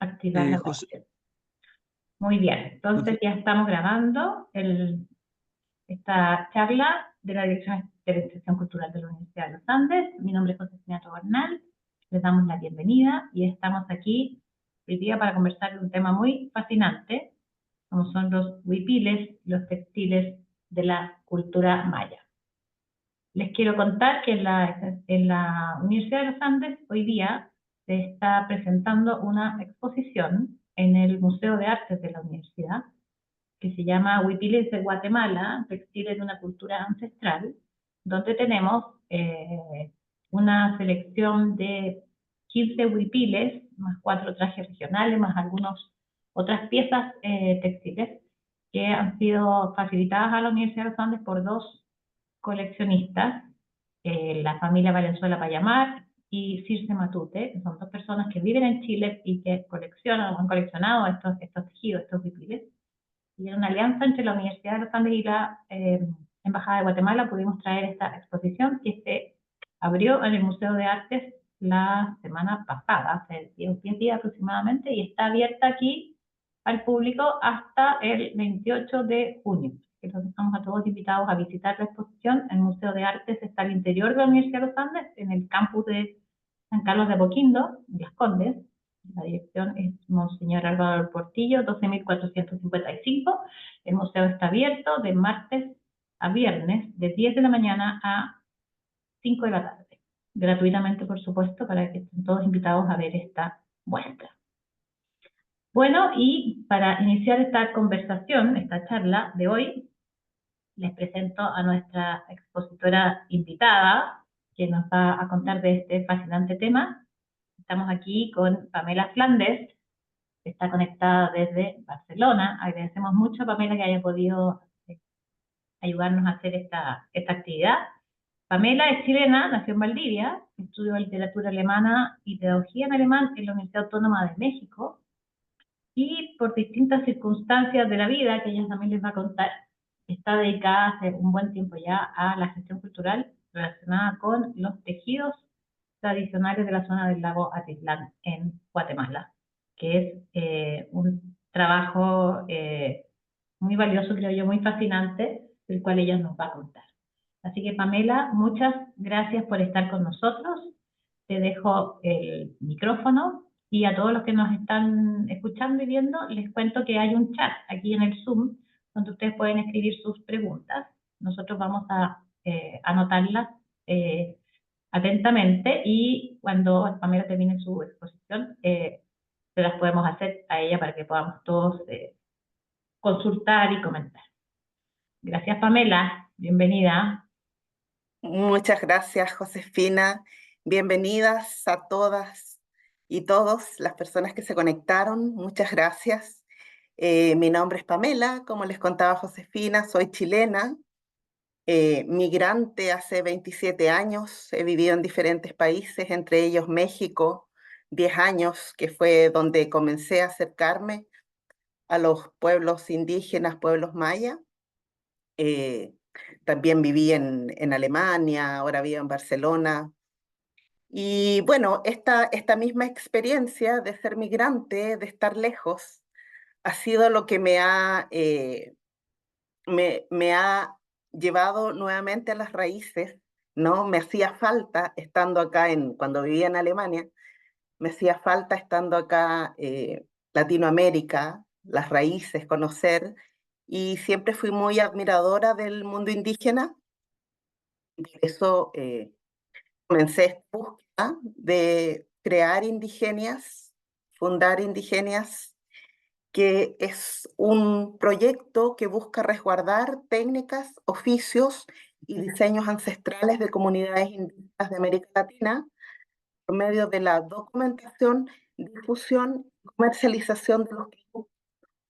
activar la José, grabación. Muy bien, entonces José- ya estamos grabando esta charla de la Dirección de la Extensión Cultural de la Universidad de los Andes. Mi nombre es Josefina Bernal, les damos la bienvenida y estamos aquí hoy día para conversar de un tema muy fascinante, como son los huipiles, los textiles de la cultura maya. Les quiero contar que en la Universidad de los Andes hoy día se está presentando una exposición en el Museo de Artes de la universidad que se llama Huipiles de Guatemala, textiles de una cultura ancestral, donde tenemos una selección de 15 huipiles, más 4 trajes regionales, más algunas otras piezas textiles que han sido facilitadas a la Universidad de los Andes por 2 coleccionistas, la familia Valenzuela Payamar y Circe Matute, que son 2 personas que viven en Chile y que coleccionan o han coleccionado estos tejidos, estos huipiles. Y en una alianza entre la Universidad de los Andes y la Embajada de Guatemala pudimos traer esta exposición que se abrió en el Museo de Artes la semana pasada, hace 10 días aproximadamente, y está abierta aquí al público hasta el 28 de junio. Entonces estamos a todos invitados a visitar la exposición. El Museo de Artes está al interior de la Universidad de los Andes, en el campus de San Carlos de Apoquindo, en Las Condes. La dirección es Monseñor Álvaro Portillo, 12.455. El museo está abierto de martes a viernes, de 10 de la mañana a 5 de la tarde. Gratuitamente, por supuesto, para que estén todos invitados a ver esta muestra. Bueno, y para iniciar esta conversación, esta charla de hoy, les presento a nuestra expositora invitada, que nos va a contar de este fascinante tema. Estamos aquí con Pamela Flandes, que está conectada desde Barcelona. Agradecemos mucho a Pamela que haya podido ayudarnos a hacer esta actividad. Pamela es chilena, nació en Valdivia, estudió literatura alemana y pedagogía en alemán en la Universidad Autónoma de México, y por distintas circunstancias de la vida, que ella también les va a contar, está dedicada hace un buen tiempo ya a la gestión cultural relacionada con los tejidos tradicionales de la zona del lago Atitlán en Guatemala, que es un trabajo muy valioso, creo yo, muy fascinante, del cual ella nos va a contar. Así que Pamela, muchas gracias por estar con nosotros. Te dejo el micrófono y a todos los que nos están escuchando y viendo, les cuento que hay un chat aquí en el Zoom donde ustedes pueden escribir sus preguntas. Nosotros vamos a anotarlas atentamente y cuando Pamela termine su exposición, se las podemos hacer a ella para que podamos todos consultar y comentar. Gracias, Pamela. Bienvenida. Muchas gracias, Josefina. Bienvenidas a todas y todos las personas que se conectaron. Muchas gracias. Mi nombre es Pamela, como les contaba Josefina, soy chilena, migrante hace 27 años. He vivido en diferentes países, entre ellos México, 10 años, que fue donde comencé a acercarme a los pueblos indígenas, pueblos mayas. También viví en Alemania, ahora vivo en Barcelona. Y bueno, esta misma experiencia de ser migrante, de estar lejos, ha sido lo que me ha llevado nuevamente a las raíces, ¿no? Me hacía falta estando acá, cuando vivía en Alemania, me hacía falta estando acá, Latinoamérica, las raíces, conocer, y siempre fui muy admiradora del mundo indígena. Por eso comencé esta búsqueda de crear indigenias, fundar indigenias, que es un proyecto que busca resguardar técnicas, oficios y diseños ancestrales de comunidades indígenas de América Latina por medio de la documentación, difusión y comercialización de los productos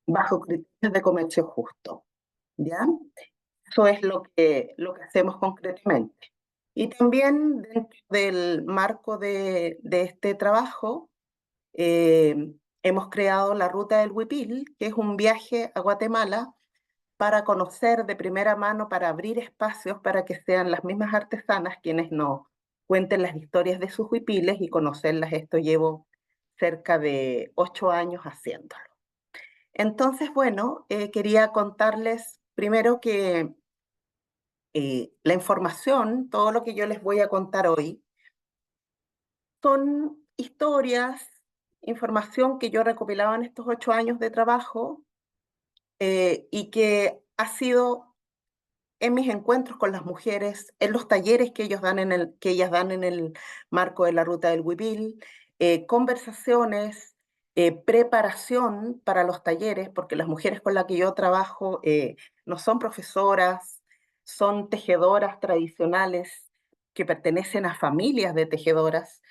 bajo criterios de comercio justo. ¿Ya? Eso es lo que hacemos concretamente. Y también dentro del marco de este trabajo, hemos creado la Ruta del Huipil, que es un viaje a Guatemala para conocer de primera mano, para abrir espacios para que sean las mismas artesanas quienes nos cuenten las historias de sus huipiles y conocerlas. Esto llevo cerca de 8 años haciéndolo. Entonces, bueno, quería contarles primero que la información, todo lo que yo les voy a contar hoy, son historias, información que yo he recopilado en estos 8 años de trabajo y que ha sido en mis encuentros con las mujeres, en los talleres que que ellas dan en el marco de la Ruta del Huipil, conversaciones, preparación para los talleres, porque las mujeres con las que yo trabajo no son profesoras, son tejedoras tradicionales que pertenecen a familias de tejedoras.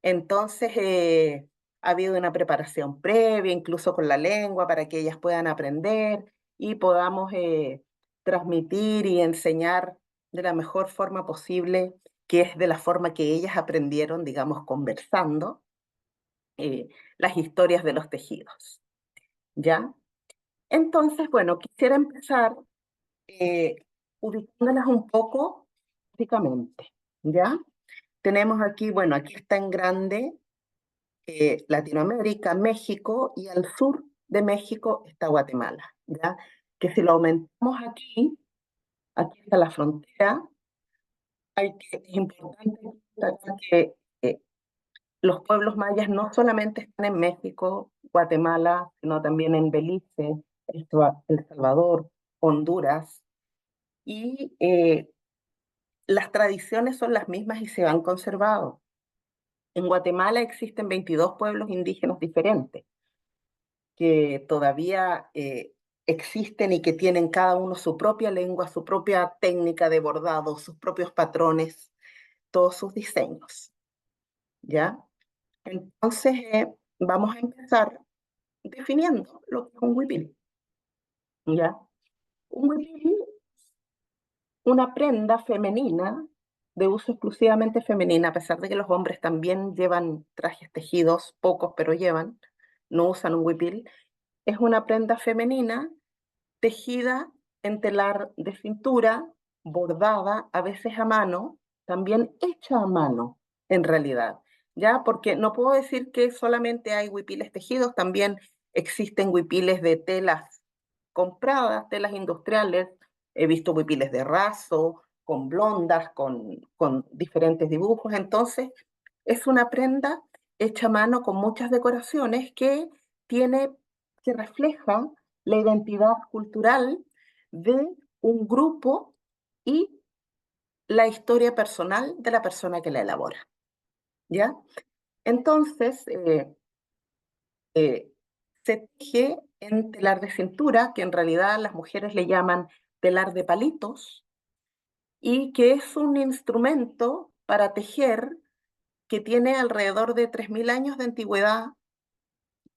Entonces, ha habido una preparación previa, incluso con la lengua, para que ellas puedan aprender y podamos transmitir y enseñar de la mejor forma posible, que es de la forma que ellas aprendieron, digamos, conversando, eh, las historias de los tejidos, ¿ya? Entonces, bueno, quisiera empezar eh, ubicándolas un poco básicamente, ¿ya? Tenemos aquí, bueno, aquí está en grande Latinoamérica, México, y al sur de México está Guatemala, ¿ya? Que si lo aumentamos aquí, aquí está la frontera, es importante destacar que los pueblos mayas no solamente están en México, Guatemala, sino también en Belice, El Salvador, Honduras, y las tradiciones son las mismas y se han conservado. En Guatemala existen 22 pueblos indígenas diferentes que todavía existen y que tienen cada uno su propia lengua, su propia técnica de bordado, sus propios patrones, todos sus diseños, ¿ya? Entonces, vamos a empezar definiendo lo que es un huipil, ¿ya? Un huipil, una prenda femenina de uso exclusivamente femenina, a pesar de que los hombres también llevan trajes tejidos, pocos, pero llevan, no usan un huipil, es una prenda femenina tejida en telar de cintura, bordada, a veces a mano, también hecha a mano, en realidad, ¿ya? Porque no puedo decir que solamente hay huipiles tejidos, también existen huipiles de telas compradas, telas industriales, he visto huipiles de raso, con blondas, con diferentes dibujos, entonces es una prenda hecha a mano con muchas decoraciones tiene, que refleja la identidad cultural de un grupo y la historia personal de la persona que la elabora, ¿ya? Entonces, eh, se teje en telar de cintura, que en realidad las mujeres le llaman telar de palitos, y que es un instrumento para tejer que tiene alrededor de 3.000 años de antigüedad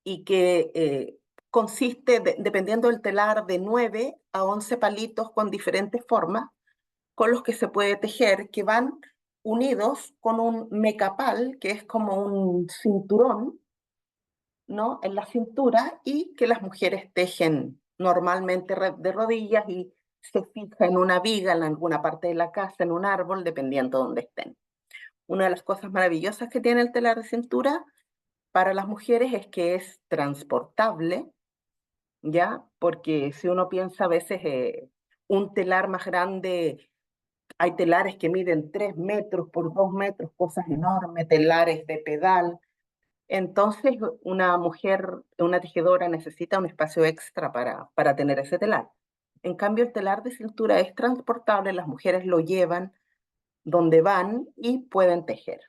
y que consiste, dependiendo del telar, de 9 a 11 palitos con diferentes formas, con los que se puede tejer, que van unidos con un mecapal, que es como un cinturón, ¿no? En la cintura, y que las mujeres tejen normalmente de rodillas y se fija en una viga en alguna parte de la casa, en un árbol, dependiendo de dónde estén. Una de las cosas maravillosas que tiene el telar de cintura para las mujeres es que es transportable, ¿ya? Porque si uno piensa a veces un telar más grande, hay telares que miden 3 metros por 2 metros, cosas enormes, telares de pedal. Entonces, una mujer, una tejedora necesita un espacio extra para tener ese telar. En cambio, el telar de cintura es transportable, las mujeres lo llevan donde van y pueden tejer.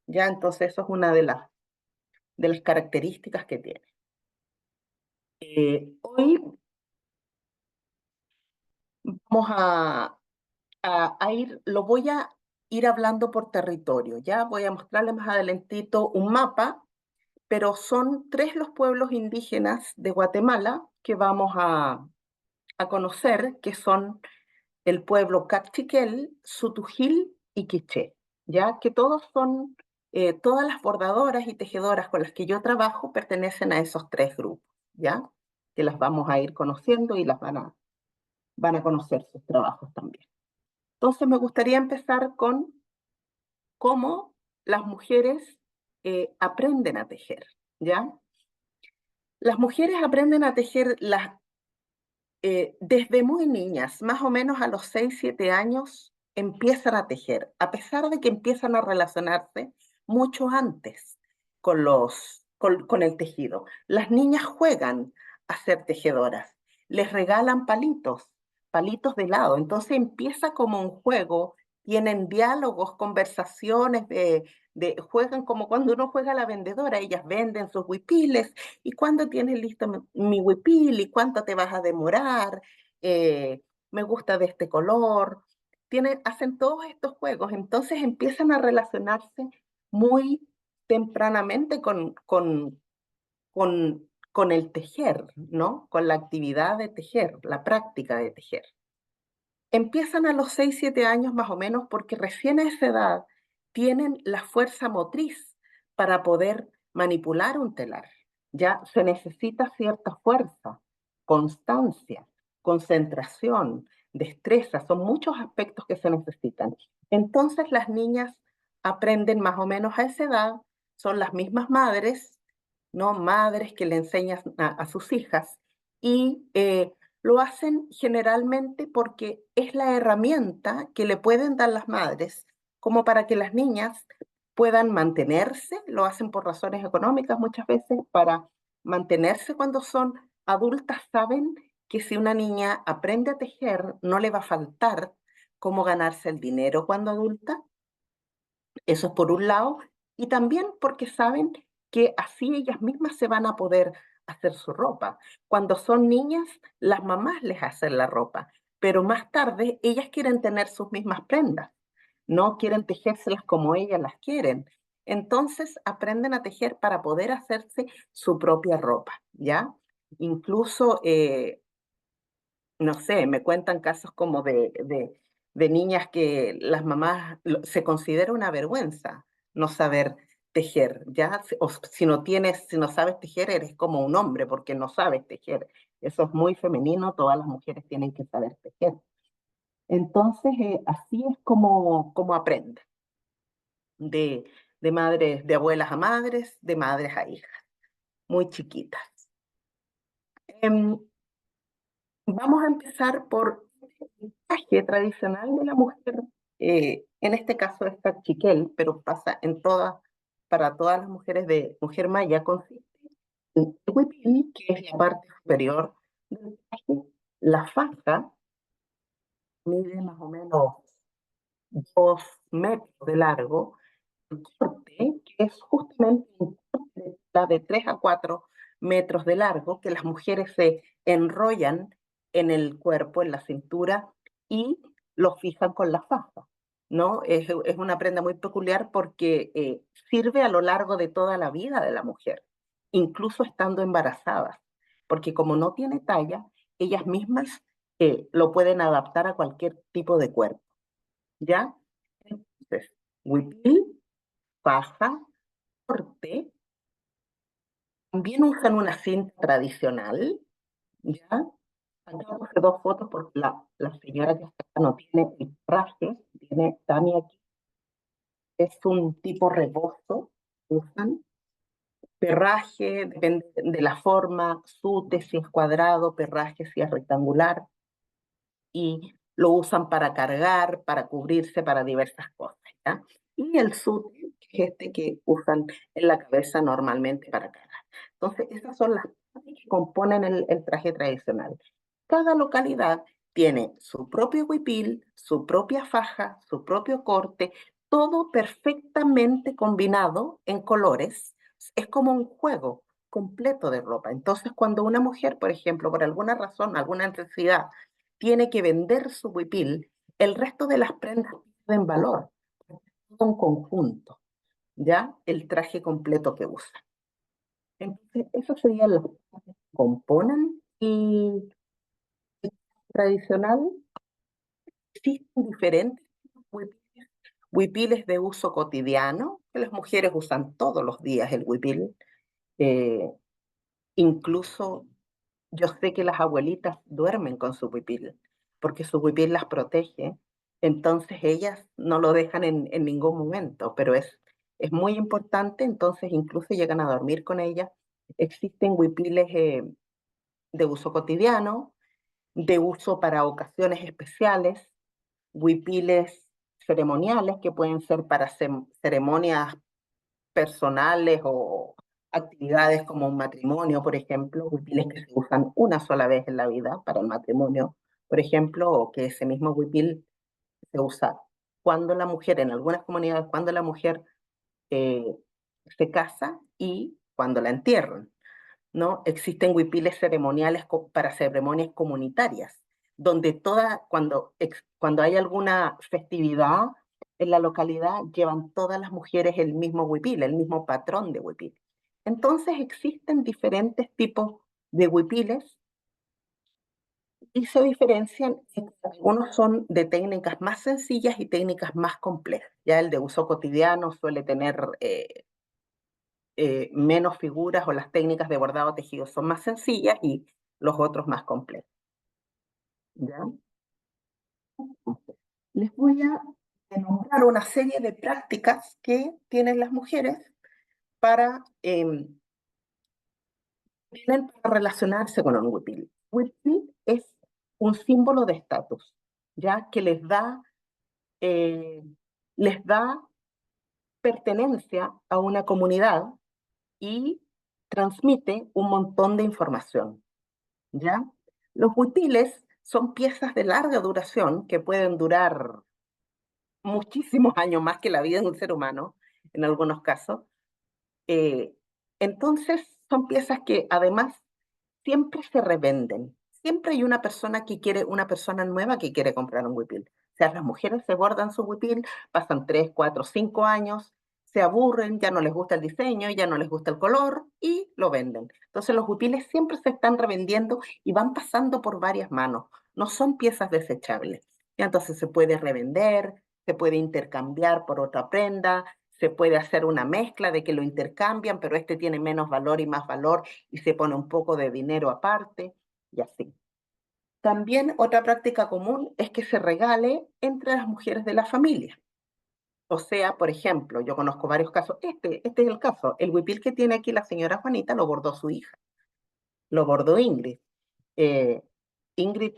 ¿Ya? Entonces, eso es una de las características que tiene. Hoy vamos lo voy a ir hablando por territorio, ¿ya? Voy a mostrarles más adelantito un mapa, pero son 3 los pueblos indígenas de Guatemala que vamos a conocer, que son el pueblo Cachiquel, Sutujil y Quiché, ¿ya? Que todas las bordadoras y tejedoras con las que yo trabajo pertenecen a esos 3 grupos, ¿ya? Que las vamos a ir conociendo y van a conocer sus trabajos también. Entonces me gustaría empezar con cómo las mujeres aprenden a tejer, ¿ya? Las mujeres aprenden a tejer desde muy niñas, más o menos a los 6 7 años, empiezan a tejer, a pesar de que empiezan a relacionarse mucho antes con el tejido. Las niñas juegan a ser tejedoras, les regalan palitos, palitos de helado, entonces empieza como un juego, tienen diálogos, conversaciones juegan como cuando uno juega a la vendedora, ellas venden sus huipiles, ¿y cuándo tienes listo mi huipil? ¿Y cuánto te vas a demorar? Eh, Me gusta de este color. Hacen todos estos juegos, entonces empiezan a relacionarse muy tempranamente con el tejer, ¿no? Con la actividad de tejer, la práctica de tejer. Empiezan a los 6 7 años más o menos porque recién a esa edad tienen la fuerza motriz para poder manipular un telar. Ya se necesita cierta fuerza, constancia, concentración, destreza, son muchos aspectos que se necesitan. Entonces las niñas aprenden más o menos a esa edad, son las mismas madres, ¿no? Madres que le enseñan a sus hijas y lo hacen generalmente porque es la herramienta que le pueden dar las madres como para que las niñas puedan mantenerse, lo hacen por razones económicas muchas veces, para mantenerse cuando son adultas, saben que si una niña aprende a tejer, no le va a faltar cómo ganarse el dinero cuando adulta. Eso es por un lado, y también porque saben que así ellas mismas se van a poder hacer su ropa. Cuando son niñas, las mamás les hacen la ropa, pero más tarde ellas quieren tener sus mismas prendas, no quieren tejérselas como ellas las quieren. Entonces aprenden a tejer para poder hacerse su propia ropa, ¿ya? Incluso no sé, me cuentan casos como de niñas que las mamás se considera una vergüenza no saber tejer, ¿ya? O si no sabes tejer, eres como un hombre porque no sabes tejer. Eso es muy femenino, todas las mujeres tienen que saber tejer. Entonces, así es como aprende, de, de madres, de abuelas a madres, de madres a hijas, muy chiquitas. Em, Vamos a empezar por el traje tradicional de la mujer. En este caso es cachiquel, pero pasa para todas las mujeres de mujer maya, consiste en el huipil, que es la parte superior del traje. La faja mide más o menos 2 metros de largo, corte, que es justamente un corte la de 3 a 4 metros de largo, que las mujeres se enrollan en el cuerpo, en la cintura, y lo fijan con la faja, ¿no? Es una prenda muy peculiar porque sirve a lo largo de toda la vida de la mujer, incluso estando embarazadas, porque como no tiene talla, ellas mismas lo pueden adaptar a cualquier tipo de cuerpo, ¿ya? Entonces, huipil, faja, corte, también usan una cinta tradicional, ¿ya? Acá puse 2 fotos porque la señora que está acá no tiene el traje, tiene Tania aquí, es un tipo rebozo, usan perraje, depende de la forma, sute si es cuadrado, perraje si es rectangular, y lo usan para cargar, para cubrirse, para diversas cosas, ¿ya? Y el sute, que es este que usan en la cabeza normalmente para cargar. Entonces, esas son las partes que componen el traje tradicional. Cada localidad tiene su propio huipil, su propia faja, su propio corte, todo perfectamente combinado en colores. Es como un juego completo de ropa. Entonces, cuando una mujer, por ejemplo, por alguna razón, alguna necesidad, tiene que vender su huipil, el resto de las prendas pierden valor. Es un conjunto, ¿ya? El traje completo que usa. Entonces, eso serían las cosas que componen el tradicional. Existen diferentes huipiles, huipiles de uso cotidiano, que las mujeres usan todos los días el huipil. Eh, Incluso yo sé que las abuelitas duermen con su huipil, porque su huipil las protege, entonces ellas no lo dejan en ningún momento, pero es muy importante, entonces incluso llegan a dormir con ella. Existen huipiles de uso cotidiano, de uso para ocasiones especiales, huipiles ceremoniales que pueden ser para ceremonias personales o actividades como un matrimonio, por ejemplo, huipiles que se usan una sola vez en la vida para el matrimonio, por ejemplo, o que ese mismo huipil se usa cuando la mujer, en algunas comunidades, cuando la mujer eh, se casa y cuando la entierran, ¿no? Existen huipiles ceremoniales para ceremonias comunitarias, donde cuando hay alguna festividad en la localidad, llevan todas las mujeres el mismo huipil, el mismo patrón de huipil. Entonces existen diferentes tipos de huipiles y se diferencian, algunos son de técnicas más sencillas y técnicas más complejas. Ya el de uso cotidiano suele tener menos figuras, o las técnicas de bordado tejido son más sencillas y los otros más complejos. ¿Ya? Les voy a enumerar una serie de prácticas que tienen las mujeres para, tienen para relacionarse con un huipil. Huipil es un símbolo de estatus, ya que les da pertenencia a una comunidad y transmite un montón de información. ¿Ya? Los huipiles son piezas de larga duración que pueden durar muchísimos años más que la vida de un ser humano, en algunos casos. Eh, entonces, son piezas que además siempre se revenden. Siempre hay una persona nueva que quiere comprar un huipil. O sea, las mujeres se bordan su huipil, pasan 3, 4, 5 años, se aburren, ya no les gusta el diseño, ya no les gusta el color y lo venden. Entonces los huipiles siempre se están revendiendo y van pasando por varias manos. No son piezas desechables. Y entonces se puede revender, se puede intercambiar por otra prenda, se puede hacer una mezcla de que lo intercambian, pero este tiene menos valor y más valor y se pone un poco de dinero aparte y así. También otra práctica común es que se regale entre las mujeres de la familia. O sea, por ejemplo, yo conozco varios casos, este es el caso, el huipil que tiene aquí la señora Juanita lo bordó su hija, lo bordó Ingrid. Eh, Ingrid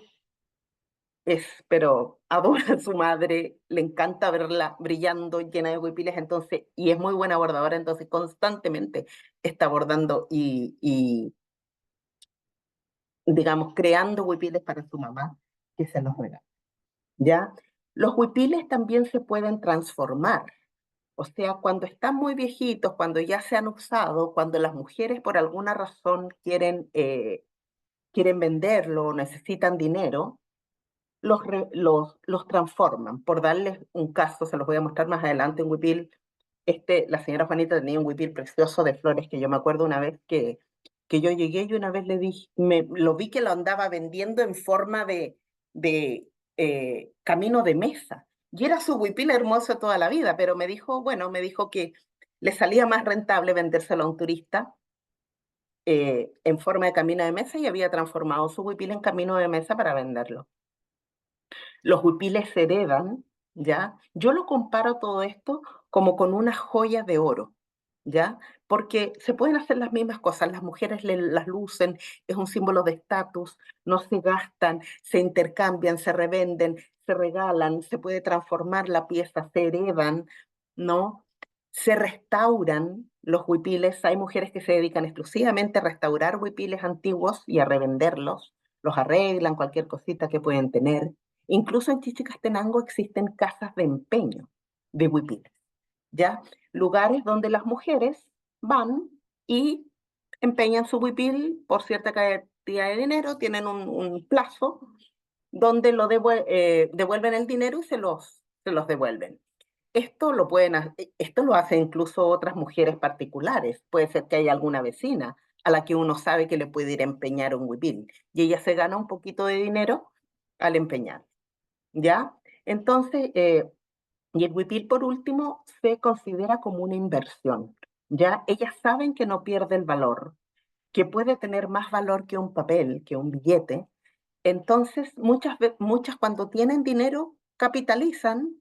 pero adora a su madre, le encanta verla brillando, llena de huipiles, entonces, y es muy buena bordadora, entonces constantemente está bordando y digamos, creando huipiles para su mamá, que se los regala, ¿ya? Los huipiles también se pueden transformar, o sea, cuando están muy viejitos, cuando ya se han usado, cuando las mujeres por alguna razón quieren venderlo, necesitan dinero, los transforman. Por darles un caso, se los voy a mostrar más adelante, un huipil. La señora Juanita tenía un huipil precioso de flores que yo me acuerdo una vez que yo llegué y una vez le dije, lo vi que lo andaba vendiendo en forma de camino de mesa. Y era su huipil hermoso toda la vida, pero me dijo que le salía más rentable vendérselo a un turista en forma de camino de mesa y había transformado su huipil en camino de mesa para venderlo. Los huipiles se heredan, ¿ya? Yo lo comparo todo esto como con una joya de oro, ¿ya? Porque se pueden hacer las mismas cosas, las mujeres las lucen, es un símbolo de estatus, no se gastan, se intercambian, se revenden, se regalan, se puede transformar la pieza, se heredan, ¿no? Se restauran los huipiles, hay mujeres que se dedican exclusivamente a restaurar huipiles antiguos y a revenderlos, los arreglan, cualquier cosita que pueden tener. Incluso en Chichicastenango existen casas de empeño de huipiles, ¿ya? Lugares donde las mujeres van y empeñan su huipil por cierta cantidad de dinero, tienen un plazo donde devuelven el dinero y se los devuelven. Esto lo hacen incluso otras mujeres particulares. Puede ser que haya alguna vecina a la que uno sabe que le puede ir a empeñar un huipil y ella se gana un poquito de dinero al empeñar. ¿Ya? Entonces, y el huipil por último se considera como una inversión, ¿ya? Ellas saben que no pierde el valor, que puede tener más valor que un papel, que un billete. Entonces, muchas cuando tienen dinero, capitalizan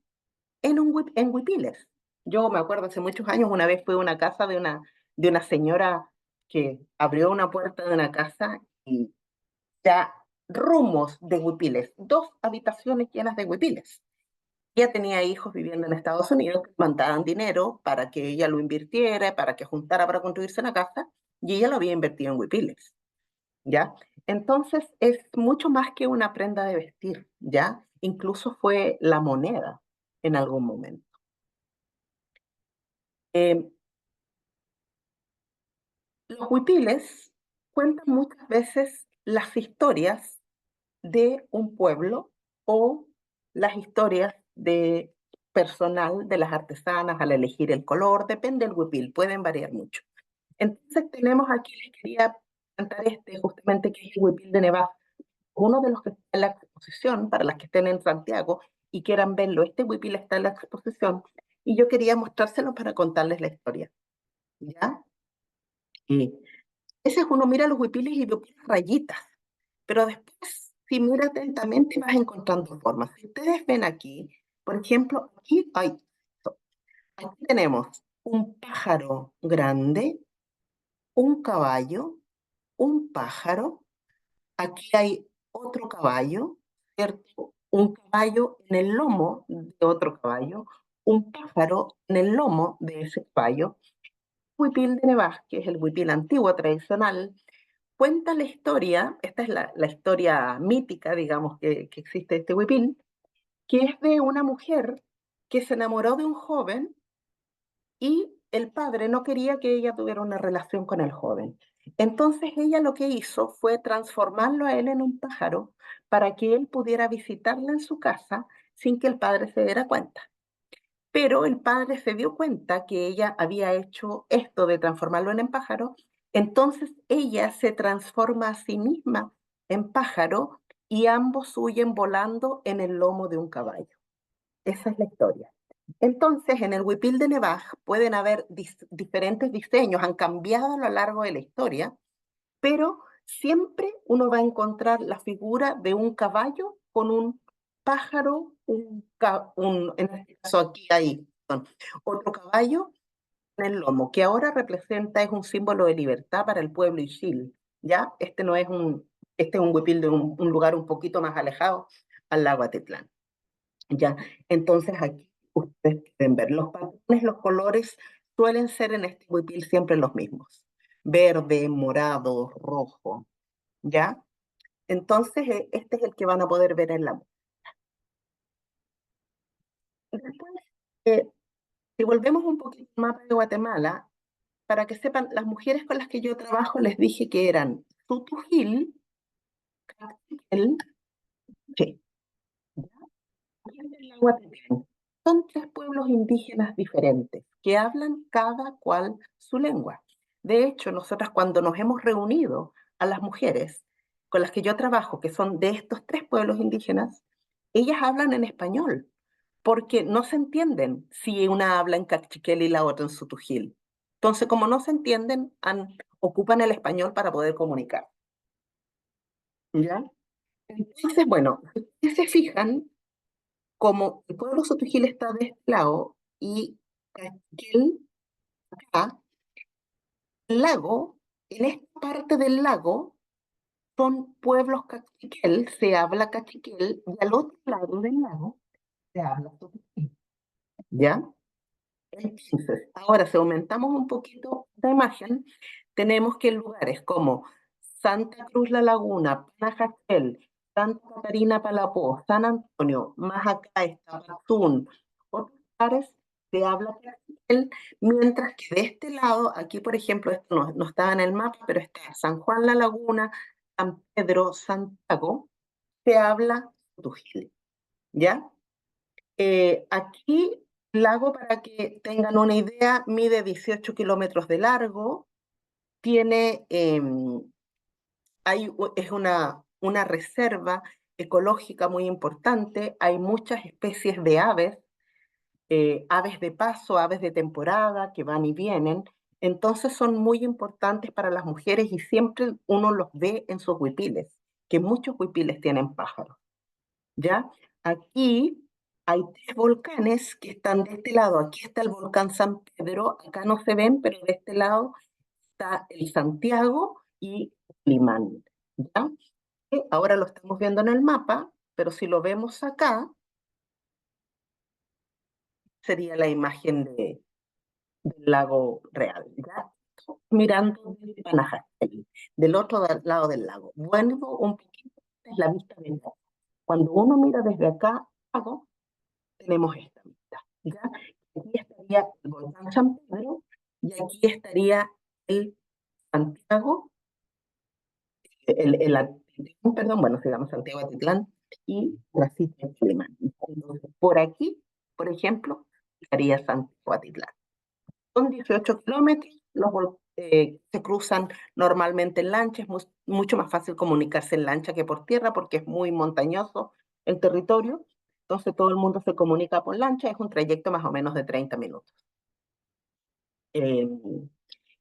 en huipiles, Yo me acuerdo hace muchos años, una vez fui a una casa de una señora que abrió una puerta de una casa y ya rumos de huipiles, dos habitaciones llenas de huipiles. Ella tenía hijos viviendo en Estados Unidos que mandaban dinero para que ella lo invirtiera, para que juntara para construirse una casa, y ella lo había invertido en huipiles, ¿ya? Entonces es mucho más que una prenda de vestir, ¿ya? Incluso fue la moneda en algún momento. Eh, los huipiles cuentan muchas veces las historias de un pueblo o las historias de personal de las artesanas al elegir el color, depende del huipil, pueden variar mucho. Entonces tenemos aquí, les quería presentar justamente que es el huipil de Nevada, uno de los que está en la exposición, para las que estén en Santiago y quieran verlo, este huipil está en la exposición y yo quería mostrárselo para contarles la historia, ¿ya? Y ese es uno mira los huipiles y ve puras rayitas, pero después, si mira atentamente, vas encontrando formas. Si ustedes ven aquí, por ejemplo, aquí tenemos un pájaro grande, un caballo, un pájaro, aquí hay otro caballo, ¿cierto? Un caballo en el lomo de otro caballo, un pájaro en el lomo de ese caballo. Huipil de Nevas, que es el huipil antiguo tradicional, cuenta la historia, esta es la historia mítica, digamos, que existe de este huipil, que es de una mujer que se enamoró de un joven y el padre no quería que ella tuviera una relación con el joven. Entonces ella lo que hizo fue transformarlo a él en un pájaro para que él pudiera visitarla en su casa sin que el padre se diera cuenta. Pero el padre se dio cuenta que ella había hecho esto de transformarlo en pájaro, entonces ella se transforma a sí misma en pájaro y ambos huyen volando en el lomo de un caballo. Esa es la historia. Entonces, en el huipil de Nevaj pueden haber diferentes diseños, han cambiado a lo largo de la historia, pero siempre uno va a encontrar la figura de un caballo con un pájaro, en este caso aquí hay otro caballo en el lomo, que ahora representa, es un símbolo de libertad para el pueblo Ixil, ¿ya? Este no es este es un huipil de un lugar un poquito más alejado, al lago Atitlán, ¿ya? Entonces aquí ustedes pueden ver los patrones, los colores suelen ser en este huipil siempre los mismos, verde, morado, rojo, ¿ya? Entonces este es el que van a poder ver en la. Después, eh, si volvemos un poquito al mapa de Guatemala, para que sepan, las mujeres con las que yo trabajo les dije que eran Tutujil, Cachiquel, sí, y el Nahuatl. Son tres pueblos indígenas diferentes que hablan cada cual su lengua. De hecho, nosotras cuando nos hemos reunido a las mujeres con las que yo trabajo, que son de estos tres pueblos indígenas, ellas hablan en español, porque no se entienden si una habla en cachiquel y la otra en sutujil. Entonces, como no se entienden, ocupan el español para poder comunicar. ¿Ya? Entonces, bueno, si ustedes se fijan, como el pueblo sotujil está de este lado y Cachiquel acá, el lago, en esta parte del lago, son pueblos cachiquel, se habla cachiquel, y al otro lado del lago se habla sotujil. ¿Ya? Entonces, ahora si aumentamos un poquito la imagen, tenemos que en lugares como Santa Cruz La Laguna, Panajachel, Santa Catarina Palapó, San Antonio, más acá está Patún, otros lugares se habla Cachiquel, mientras que de este lado, aquí por ejemplo, esto no estaba en el mapa, pero está San Juan La Laguna, San Pedro, Santiago, se habla Tujil, ¿ya? Aquí el lago, para que tengan una idea, mide 18 kilómetros de largo, tiene, es una reserva ecológica muy importante, hay muchas especies de aves, aves de paso, aves de temporada que van y vienen, entonces son muy importantes para las mujeres y siempre uno los ve en sus huipiles, que muchos huipiles tienen pájaros, ¿ya? Aquí hay tres volcanes que están de este lado. Aquí está el volcán San Pedro, acá no se ven, pero de este lado está el Santiago y Limán. ¿Ya? Ahora lo estamos viendo en el mapa, pero si lo vemos acá, sería la imagen del lago real. ¿Ya? Mirando desde Panajachel, del otro lado del lago. Vuelvo un poquito, es la vista del lago. Cuando uno mira desde acá, abajo, tenemos esta vista. ¿Ya? Aquí estaría el volcán San Pedro y aquí estaría el Santiago, perdón, bueno, se llama Santiago Atitlán y la cita de Alemán. Entonces, por aquí, por ejemplo, estaría Santiago Atitlán. Son 18 kilómetros, se cruzan normalmente en lancha, es mucho más fácil comunicarse en lancha que por tierra porque es muy montañoso el territorio, entonces todo el mundo se comunica por lancha, es un trayecto más o menos de 30 minutos. Eh,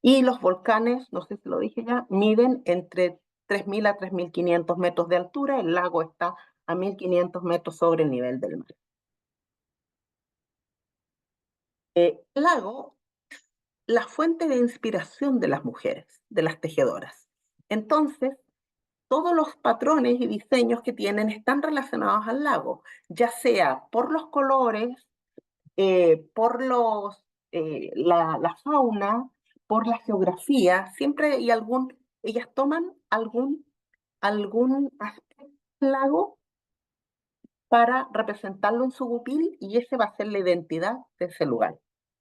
y los volcanes, no sé si lo dije ya, miden entre 3.000 a 3.500 metros de altura, el lago está a 1.500 metros sobre el nivel del mar. El lago, la fuente de inspiración de las mujeres, de las tejedoras. Entonces, todos los patrones y diseños que tienen están relacionados al lago, ya sea por los colores, por la fauna, por la geografía, siempre hay ellas toman algún aspecto del lago para representarlo en su gupil y ese va a ser la identidad de ese lugar.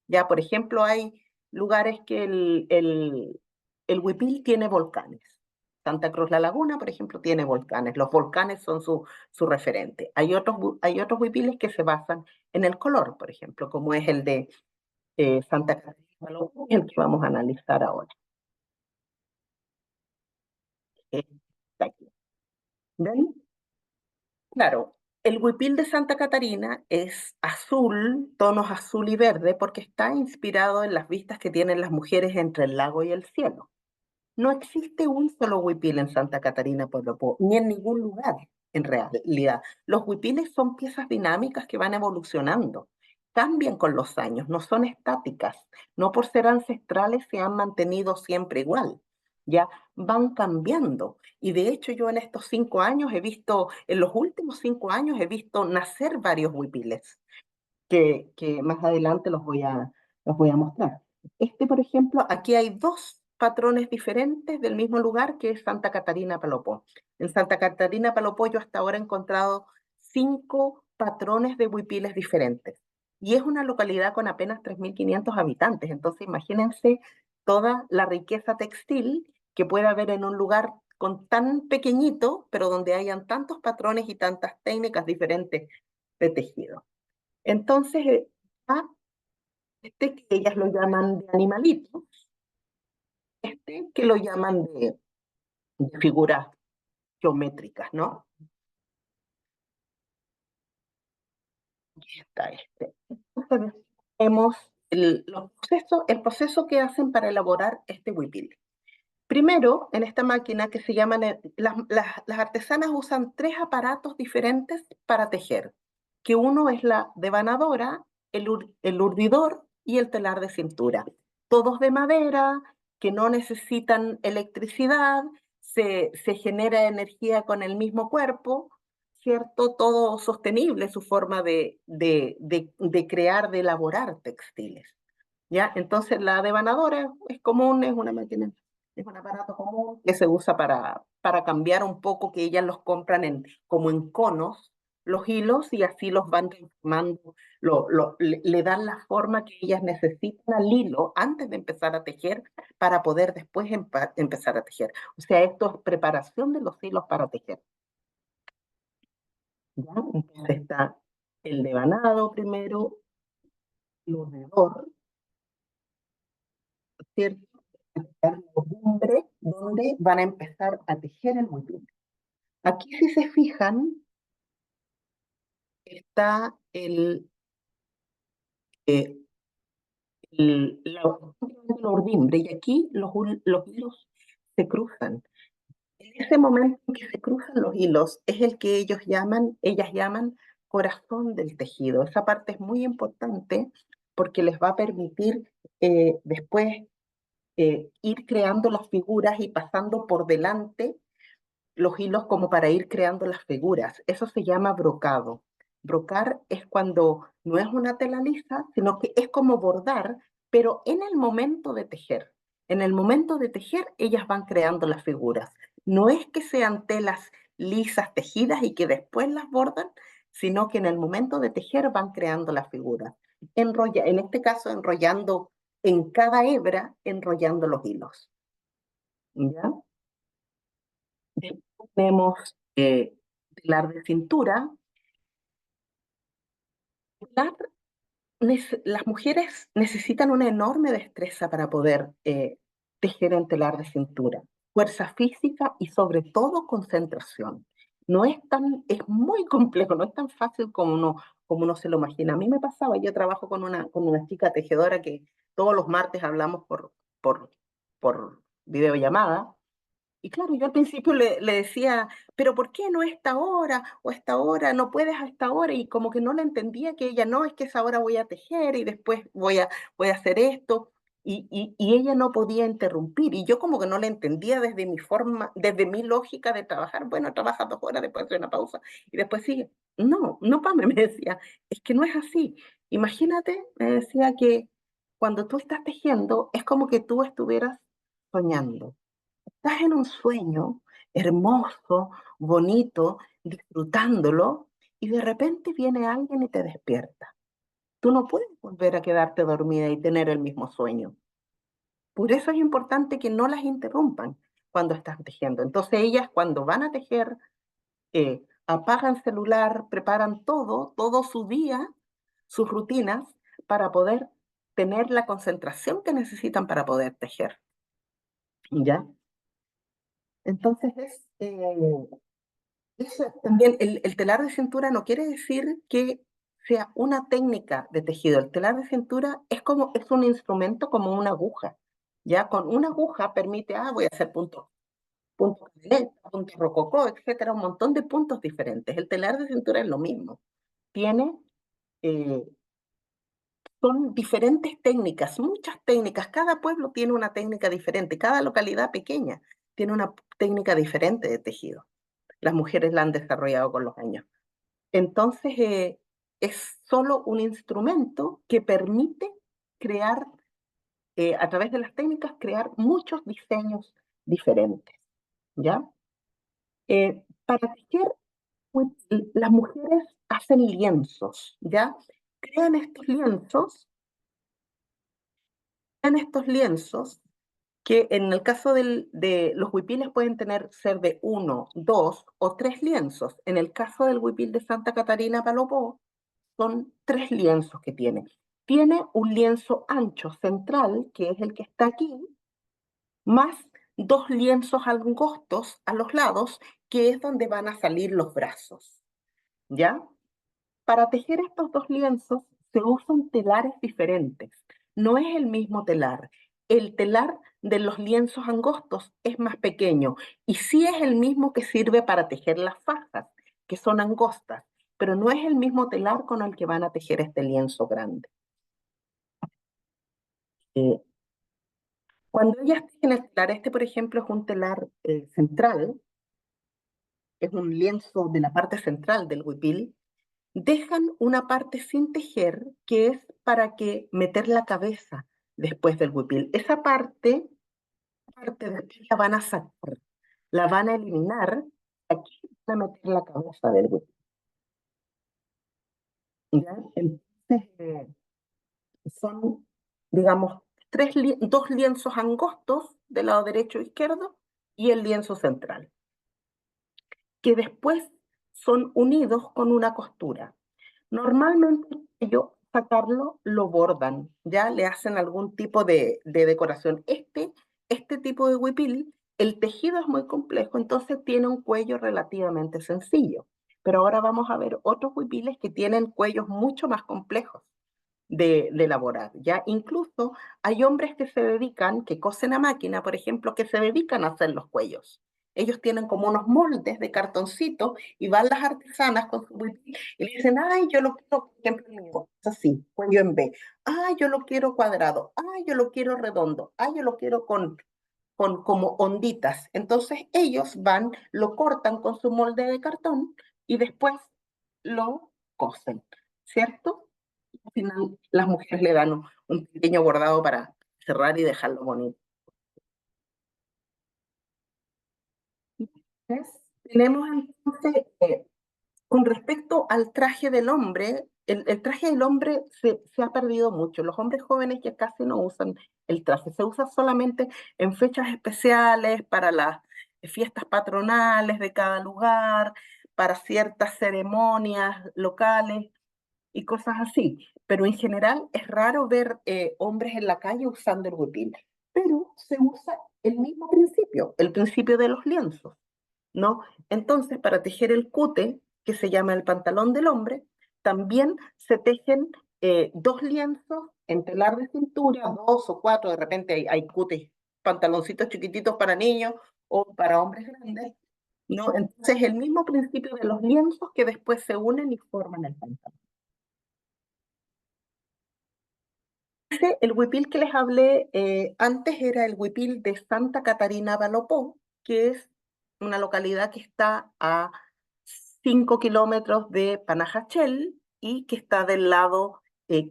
Ya, por ejemplo, hay lugares que el huipil tiene volcanes. Santa Cruz La Laguna, por ejemplo, tiene volcanes. Los volcanes son su referente. Hay otros huipiles que se basan en el color, por ejemplo, como es el de Santa Catarina, el que vamos a analizar ahora. Está aquí. ¿Ven? Claro, el huipil de Santa Catarina es azul, tonos azul y verde, porque está inspirado en las vistas que tienen las mujeres entre el lago y el cielo. No existe un solo huipil en Santa Catarina, Pueblo Po, ni en ningún lugar, en realidad. Los huipiles son piezas dinámicas que van evolucionando, cambian con los años, no son estáticas, no por ser ancestrales se han mantenido siempre igual, ya van cambiando. Y de hecho yo en estos 5 años en los últimos 5 años he visto nacer varios huipiles que más adelante los voy a mostrar. Por ejemplo, aquí hay dos patrones diferentes del mismo lugar que es Santa Catarina Palopó. En Santa Catarina Palopó yo hasta ahora he encontrado 5 patrones de huipiles diferentes. Y es una localidad con apenas 3.500 habitantes. Entonces imagínense toda la riqueza textil que puede haber en un lugar con tan pequeñito, pero donde hayan tantos patrones y tantas técnicas diferentes de tejido. Entonces, que ellas lo llaman de animalito, que lo llaman de figuras geométricas, ¿no? Aquí está Entonces, vemos el proceso que hacen para elaborar este huipil. Primero, en esta máquina que se llaman, las artesanas usan 3 aparatos diferentes para tejer, que uno es la devanadora, el urdidor y el telar de cintura. Todos de madera, que no necesitan electricidad, se genera energía con el mismo cuerpo, ¿cierto? Todo sostenible, su forma de crear, de elaborar textiles. ¿Ya? Entonces la devanadora es común, es una máquina, es un aparato común que se usa para cambiar un poco, que ellas los compran como en conos, los hilos, y así los van transformando, le dan la forma que ellas necesitan al hilo antes de empezar a tejer para poder después empezar a tejer. O sea, esto es preparación de los hilos para tejer. ¿Ya? Entonces está el devanado primero, el urdidor, ¿cierto? Donde van a empezar a tejer el huipil. Aquí, si se fijan, está eh, la urdimbre, y aquí los hilos se cruzan. En ese momento en que se cruzan los hilos es el que ellas llaman corazón del tejido. Esa parte es muy importante porque les va a permitir después ir creando las figuras y pasando por delante los hilos como para ir creando las figuras. Eso se llama brocado. Brocar es cuando no es una tela lisa, sino que es como bordar, pero en el momento de tejer. En el momento de tejer, ellas van creando las figuras. No es que sean telas lisas tejidas y que después las bordan, sino que en el momento de tejer van creando las figuras. En este caso, enrollando en cada hebra, enrollando los hilos. ¿Ya? Después tenemos telar de cintura. Telar las mujeres necesitan una enorme destreza para poder tejer en telar de cintura, fuerza física y sobre todo concentración. No es tan, es muy complejo, no es tan fácil como uno se lo imagina. A mí me pasaba, yo trabajo con una chica tejedora que todos los martes hablamos por, por videollamada. Y claro, yo al principio le decía, pero ¿por qué no esta hora o esta hora? No puedes a esta hora. Y como que no le entendía que ella no, es que esa hora voy a tejer y después voy a hacer esto. Y ella no podía interrumpir. Y yo como que no le entendía desde mi forma, desde mi lógica de trabajar. Bueno, trabaja 2 horas, después hace una pausa y después sigue. No, no, Pame, me decía, es que no es así. Imagínate, me decía que cuando tú estás tejiendo es como que tú estuvieras soñando. Estás en un sueño hermoso, bonito, disfrutándolo, y de repente viene alguien y te despierta. Tú no puedes volver a quedarte dormida y tener el mismo sueño. Por eso es importante que no las interrumpan cuando están tejiendo. Entonces ellas cuando van a tejer, apagan celular, preparan todo su día, sus rutinas, para poder tener la concentración que necesitan para poder tejer. ¿Ya? Entonces eso también, el telar de cintura no quiere decir que sea una técnica de tejido. El telar de cintura es un instrumento como una aguja. Ya con una aguja permite, voy a hacer puntos caneleta, puntos rococó, etcétera, un montón de puntos diferentes. El telar de cintura es lo mismo. Tiene, eh, son diferentes técnicas, muchas técnicas. Cada pueblo tiene una técnica diferente, cada localidad pequeña tiene una técnica diferente de tejido. Las mujeres la han desarrollado con los años. Entonces, es solo un instrumento que permite crear, a través de las técnicas, crear muchos diseños diferentes, ¿ya? Para tejer, pues, las mujeres hacen lienzos, ¿ya? Crean estos lienzos, crean estos lienzos que en el caso de los huipiles pueden ser de 1, 2 o 3 lienzos. En el caso del huipil de Santa Catarina Palopó, son 3 lienzos que tiene. Tiene un lienzo ancho central, que es el que está aquí, más 2 lienzos angostos a los lados, que es donde van a salir los brazos. ¿Ya? Para tejer estos 2 lienzos se usan telares diferentes. No es el mismo telar. El telar de los lienzos angostos es más pequeño y sí es el mismo que sirve para tejer las fajas, que son angostas, pero no es el mismo telar con el que van a tejer este lienzo grande. Eh, Cuando ellas tejen el telar, este por ejemplo es un telar central, es un lienzo de la parte central del huipil. Dejan una parte sin tejer que es para que meter la cabeza después del huipil. Esa parte después la van a sacar, la van a eliminar, aquí van a meter la cabeza del huipil. ¿Ya? Entonces, son, digamos, 2 lienzos angostos del lado derecho e izquierdo y el lienzo central, que después son unidos con una costura. Normalmente ellos sacarlo lo bordan, ya le hacen algún tipo de decoración. Este tipo de huipil, el tejido es muy complejo, entonces tiene un cuello relativamente sencillo. Pero ahora vamos a ver otros huipiles que tienen cuellos mucho más complejos de elaborar, ¿ya? Incluso hay hombres que se dedican, que cosen a máquina, por ejemplo, que se dedican a hacer los cuellos. ellos tienen como unos moldes de cartoncito y van las artesanas con su huipil y le dicen, ay, yo lo quiero, por ejemplo, el mío, es así, cuello en B, ay, yo lo quiero cuadrado, ay, yo lo quiero redondo, ay, yo lo quiero con como onditas. Entonces ellos van, lo cortan con su molde de cartón y después lo cosen, ¿cierto? Al final las mujeres le dan un pequeño bordado para cerrar y dejarlo bonito. Entonces, tenemos entonces, con respecto al traje del hombre, el traje del hombre se ha perdido mucho. Los hombres jóvenes ya casi no usan el traje, se usa solamente en fechas especiales, para las fiestas patronales de cada lugar, para ciertas ceremonias locales y cosas así. Pero en general es raro ver hombres en la calle usando el huipil. Pero se usa el mismo principio, el principio de los lienzos, ¿no? Entonces, para tejer el cute, que se llama el pantalón del hombre, también se tejen dos lienzos en telar de cintura, dos o cuatro, de repente hay cutes, pantaloncitos chiquititos para niños o para hombres grandes, ¿no? Entonces, el mismo principio de los lienzos que después se unen y forman el pantalón. El huipil que les hablé antes era el huipil de Santa Catarina Balopó, que es una localidad que está a 5 kilómetros de Panajachel y que está del lado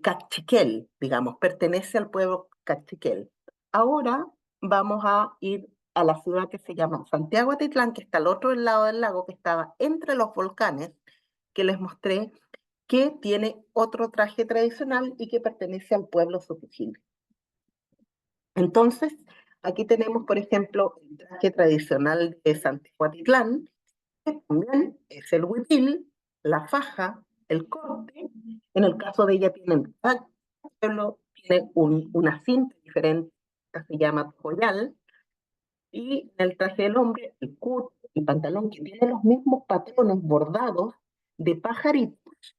Cachiquel, digamos, pertenece al pueblo Cachiquel. Ahora vamos a ir a la ciudad que se llama Santiago Atitlán, que está al otro lado del lago, que estaba entre los volcanes que les mostré, que tiene otro traje tradicional y que pertenece al pueblo Sotujil. Entonces, aquí tenemos, por ejemplo, el traje tradicional de Santiago Atitlán, que también es el huipil, la faja, el corte. En el caso de ella, cada pueblo tiene una cinta diferente, que se llama joyal, y en el traje del hombre, el cut, el pantalón, que tiene los mismos patrones bordados de pajaritos,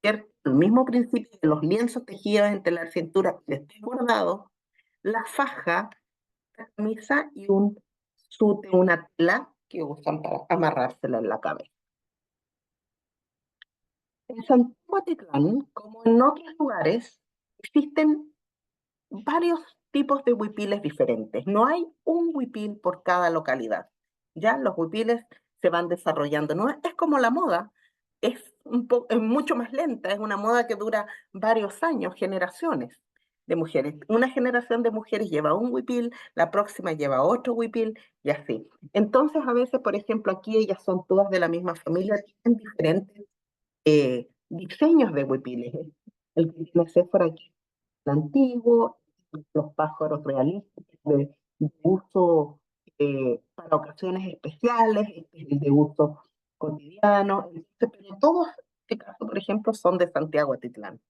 ¿cierto? El mismo principio de los lienzos tejidos entre la cintura que esté bordado, la faja, la camisa y un sute, una tela que usan para amarrársela en la cabeza. En Santiago Atitlán, como en otros lugares, existen varios tipos de huipiles diferentes. No hay un huipil por cada localidad. Ya los huipiles se van desarrollando. No es como la moda, es mucho más lenta, es una moda que dura varios años, generaciones de mujeres. Una generación de mujeres lleva un huipil, la próxima lleva otro huipil y así. Entonces, a veces, por ejemplo, aquí ellas son todas de la misma familia, tienen diferentes diseños de huipiles. El que tiene Sephora aquí, el antiguo, los pájaros realistas de uso para ocasiones especiales, este es el de uso cotidiano, pero todos, en este caso, por ejemplo, son de Santiago Atitlán.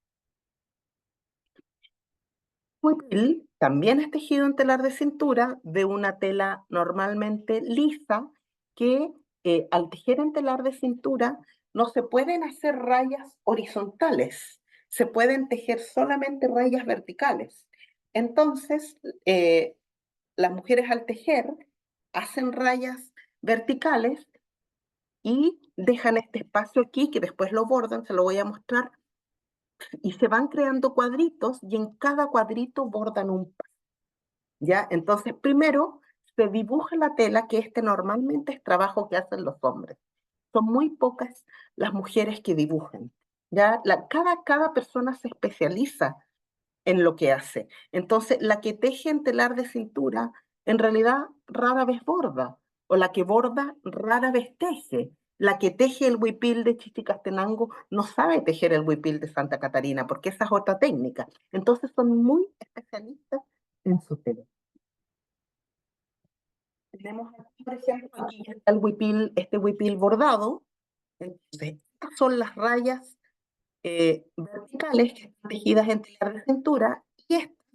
Huipil también es tejido en telar de cintura de una tela normalmente lisa que al tejer en telar de cintura no se pueden hacer rayas horizontales, se pueden tejer solamente rayas verticales. Entonces, las mujeres al tejer hacen rayas verticales y dejan este espacio aquí que después lo bordan, se lo voy a mostrar, y se van creando cuadritos y en cada cuadrito bordan un paso, ¿ya? Entonces, primero se dibuja la tela, que este normalmente es trabajo que hacen los hombres. Son muy pocas las mujeres que dibujan, ¿ya? Cada persona se especializa en lo que hace. Entonces, la que teje en telar de cintura, en realidad rara vez borda, o la que borda rara vez teje. La que teje el huipil de Chichicastenango no sabe tejer el huipil de Santa Catarina, porque esa es otra técnica. Entonces, son muy especialistas en su tela. Tenemos aquí, por ejemplo, aquí está el huipil, este huipil bordado. Entonces, estas son las rayas verticales que están tejidas en telar de cintura y estas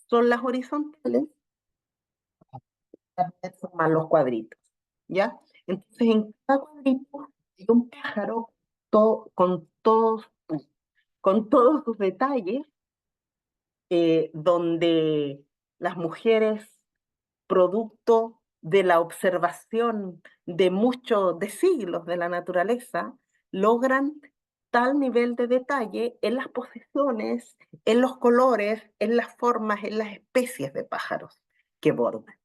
son las horizontales para formar los cuadritos, ¿ya? Entonces, en cada cuadrito hay un pájaro con todos sus detalles, donde las mujeres, producto de la observación de siglos de la naturaleza, logran tal nivel de detalle en las posiciones, en los colores, en las formas, en las especies de pájaros que bordan.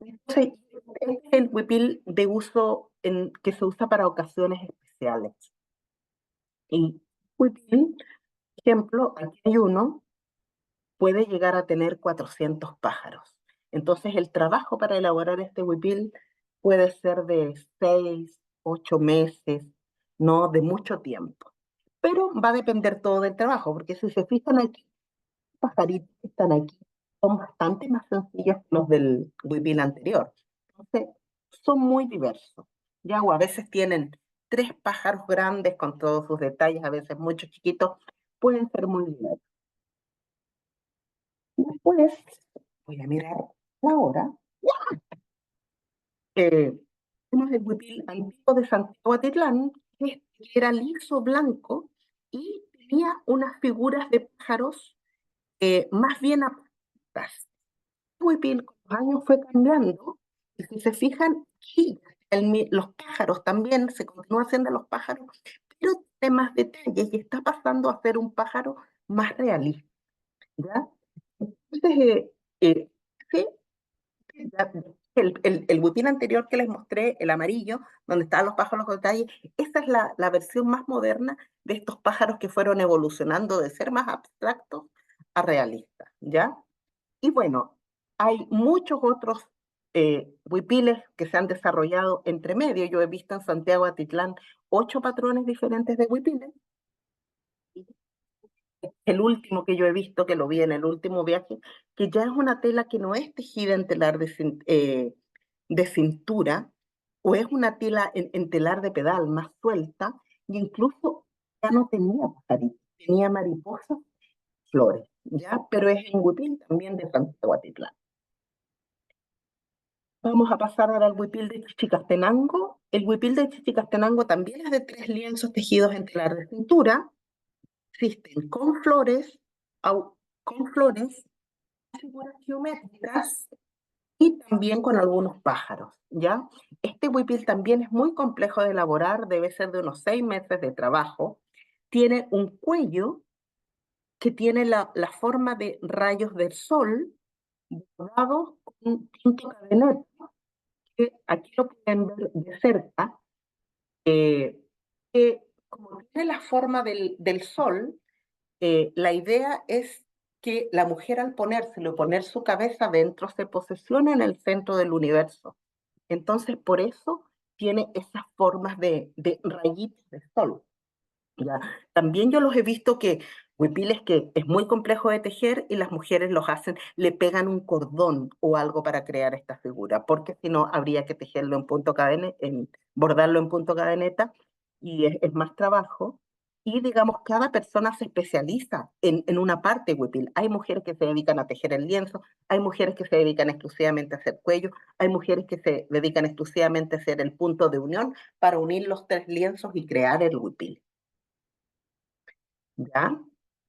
Entonces, este es el huipil de uso que se usa para ocasiones especiales. Y huipil, por ejemplo, aquí hay uno, puede llegar a tener 400 pájaros. Entonces, el trabajo para elaborar este huipil puede ser de 6, 8 meses, no de mucho tiempo. Pero va a depender todo del trabajo, porque si se fijan aquí, los pajaritos que están aquí son bastante más sencillos que los del huipil anterior. Entonces, son muy diversos. Ya, o a veces tienen 3 pájaros grandes con todos sus detalles, a veces muchos chiquitos, pueden ser muy diversos. Después, voy a mirar la hora. Tenemos el huipil antiguo de Santiago Atitlán, que era liso blanco y tenía unas figuras de pájaros más bien abstractas. El huipil con los años fue cambiando, y si se fijan, sí, los pájaros también, se continúa haciendo los pájaros, pero tiene más detalles y está pasando a ser un pájaro más realista, ¿ya? Entonces, sí, ya, el huipil anterior que les mostré, el amarillo, donde estaban los pájaros con detalle, esta es la versión más moderna de estos pájaros que fueron evolucionando de ser más abstractos a realistas, ¿ya? Y bueno, hay muchos otros huipiles que se han desarrollado entre medio. Yo he visto en Santiago Atitlán 8 patrones diferentes de huipiles. El último que yo he visto, que lo vi en el último viaje, que ya es una tela que no es tejida en telar de cintura, o es una tela en telar de pedal más suelta, e incluso ya no tenía pajaritos, tenía mariposas, flores, ¿ya? Pero es en huipil también de Santiago Atitlán. Vamos a pasar ahora al huipil de Chichicastenango. El huipil de Chichicastenango también es de 3 lienzos tejidos en telar de cintura. Existen con flores, figuras geométricas y también con algunos pájaros, ¿ya? Este huipil también es muy complejo de elaborar, debe ser de unos 6 meses de trabajo. Tiene un cuello que tiene la forma de rayos del sol, bordado con un punto cadeneta, que aquí lo pueden ver de cerca, eh, que como tiene la forma del sol, la idea es que la mujer al ponérselo, poner su cabeza dentro, se posiciona en el centro del universo. Entonces, por eso tiene esas formas de rayitos de sol. ¿Ya? También yo los he visto que huipiles que es muy complejo de tejer y las mujeres los hacen, le pegan un cordón o algo para crear esta figura, porque si no habría que tejerlo en punto cadena, bordarlo en punto cadeneta y es más trabajo. Y digamos, cada persona se especializa en una parte huipil. Hay mujeres que se dedican a tejer el lienzo, hay mujeres que se dedican exclusivamente a hacer cuello, hay mujeres que se dedican exclusivamente a hacer el punto de unión para unir los 3 lienzos y crear el huipil. ¿Ya?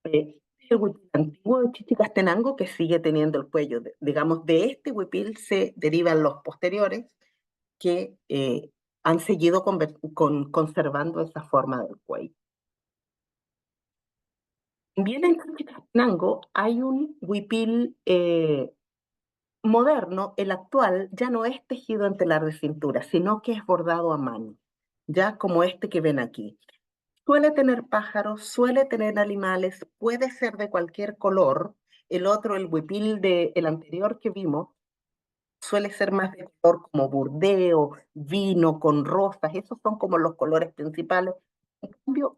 El huipil antiguo de Chichicastenango que sigue teniendo el cuello. Digamos, de este huipil se derivan los posteriores que han seguido conservando esa forma del cuello. También en Chichicastenango hay un huipil moderno, el actual, ya no es tejido en telar de cintura, sino que es bordado a mano, ya como este que ven aquí. Suele tener pájaros, suele tener animales, puede ser de cualquier color. El otro, el huipil el anterior que vimos, suele ser más de color como burdeo, vino con rosas, esos son como los colores principales. En cambio,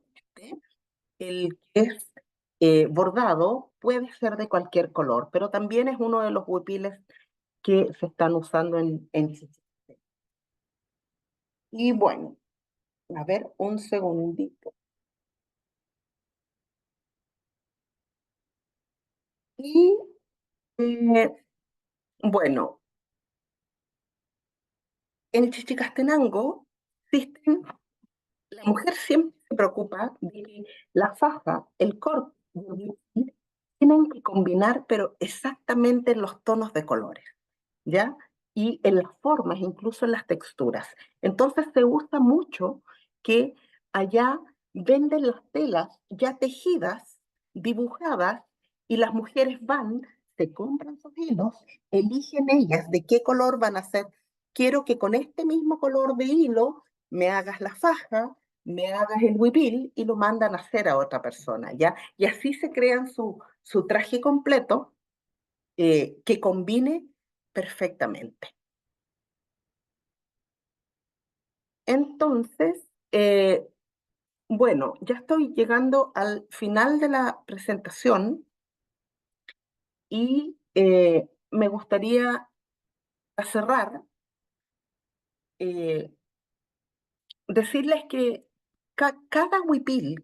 el que es bordado puede ser de cualquier color, pero también es uno de los huipiles que se están usando en Chichén. Y bueno, a ver, un segundito. Y eh, bueno, en Chichicastenango existen, la mujer siempre se preocupa de que la faja, el corte y el vestido tienen que combinar, pero exactamente en los tonos de colores. ¿ya? Y en las formas, incluso en las texturas. Entonces se usa mucho que allá venden las telas ya tejidas, dibujadas, y las mujeres van, se compran sus hilos, eligen ellas de qué color van a hacer. Quiero que con este mismo color de hilo me hagas la faja, me hagas el huipil, y lo mandan a hacer a otra persona, ¿ya? Y así se crean su traje completo, que combine perfectamente. Entonces, bueno, ya estoy llegando al final de la presentación y me gustaría cerrar, eh, decirles que cada huipil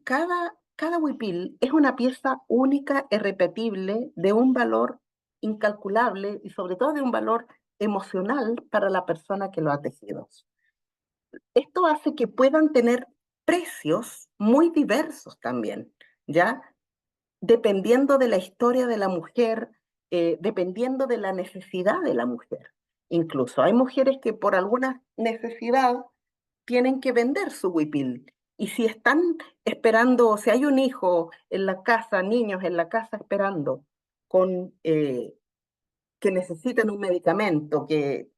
es una pieza única e repetible de un valor incalculable y sobre todo de un valor emocional para la persona que lo ha tejido. Esto hace que puedan tener precios muy diversos también, ¿ya? Dependiendo de la historia de la mujer, dependiendo de la necesidad de la mujer. Incluso hay mujeres que por alguna necesidad tienen que vender su huipil. Y si están esperando, si hay un hijo en la casa, niños en la casa esperando con, que necesitan un medicamento, que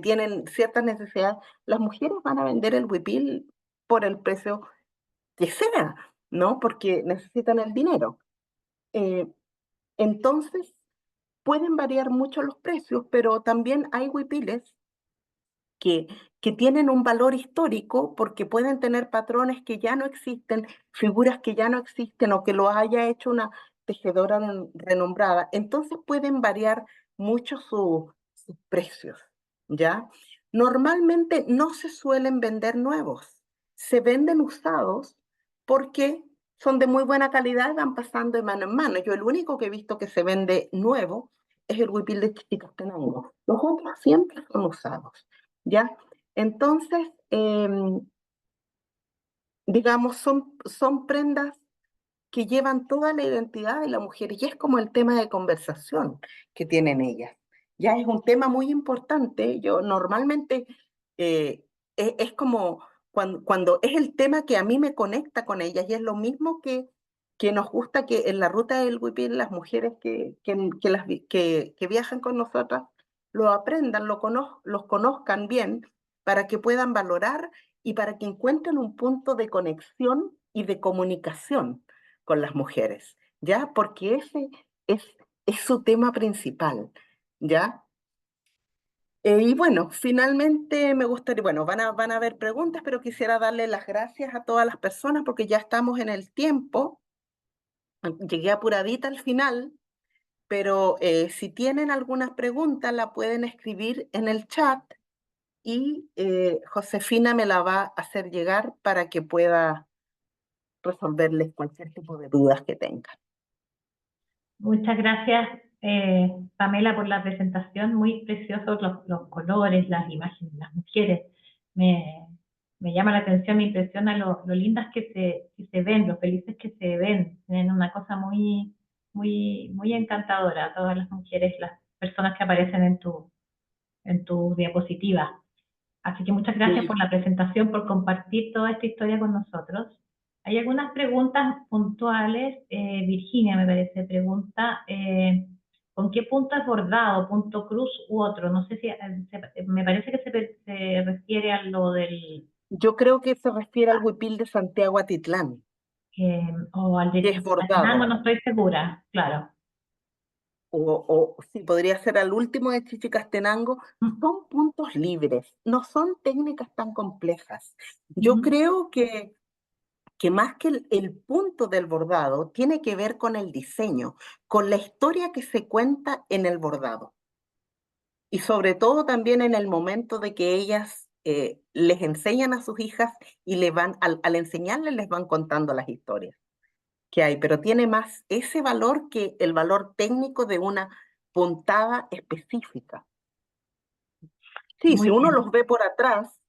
tienen ciertas necesidades, las mujeres van a vender el huipil por el precio que sea, ¿no? Porque necesitan el dinero. Eh, entonces, pueden variar mucho los precios, pero también hay huipiles que, que tienen un valor histórico porque pueden tener patrones que ya no existen, figuras que ya no existen o que lo haya hecho una tejedora renombrada. Entonces pueden variar mucho sus precios, ¿ya? Normalmente no se suelen vender nuevos, se venden usados porque son de muy buena calidad y van pasando de mano en mano. Yo el único que he visto que se vende nuevo es el huipil de Chichicastenango. Los otros siempre son usados. ¿Ya? Entonces, digamos, son prendas que llevan toda la identidad de la mujer y es como el tema de conversación que tienen ellas. Ya es un tema muy importante. Yo normalmente, es como cuando es el tema que a mí me conecta con ellas y es lo mismo que nos gusta que en la ruta del Huipil las mujeres que viajan con nosotras lo aprendan, los conozcan bien para que puedan valorar y para que encuentren un punto de conexión y de comunicación con las mujeres, ¿ya? Porque ese es, es su tema principal, ¿ya? Y bueno, finalmente me gustaría, bueno, van a haber preguntas, pero quisiera darle las gracias a todas las personas porque ya estamos en el tiempo. Llegué apuradita al final, pero si tienen algunas preguntas la pueden escribir en el chat y Josefina me la va a hacer llegar para que pueda resolverles cualquier tipo de dudas que tengan. Muchas gracias, Pamela, por la presentación. Muy preciosos los colores, las imágenes, las mujeres. Me, me llama la atención, me impresiona lo lindas que se ven, lo felices que se ven. Tienen una cosa muy encantadora, todas las mujeres, las personas que aparecen en tu diapositiva. Así que muchas gracias Sí. por la presentación, por compartir toda esta historia con nosotros. Hay algunas preguntas puntuales. Virginia, me parece, pregunta, ¿con qué punto es bordado, punto cruz u otro? No sé si, me parece que se refiere a lo del, Yo creo que se refiere al huipil de Santiago Atitlán, o al que de es bordado. Chimaltenango, no estoy segura, claro. O sí, podría ser al último de Chichicastenango. Son puntos libres, no son técnicas tan complejas. Yo Ujú. creo que más que el punto del bordado, tiene que ver con el diseño, con la historia que se cuenta en el bordado. Y sobre todo también en el momento de que ellas les enseñan a sus hijas y al enseñarles les van contando las historias que hay, pero tiene más ese valor que el valor técnico de una puntada específica. Sí, si Muy uno bien. los ve por atrás,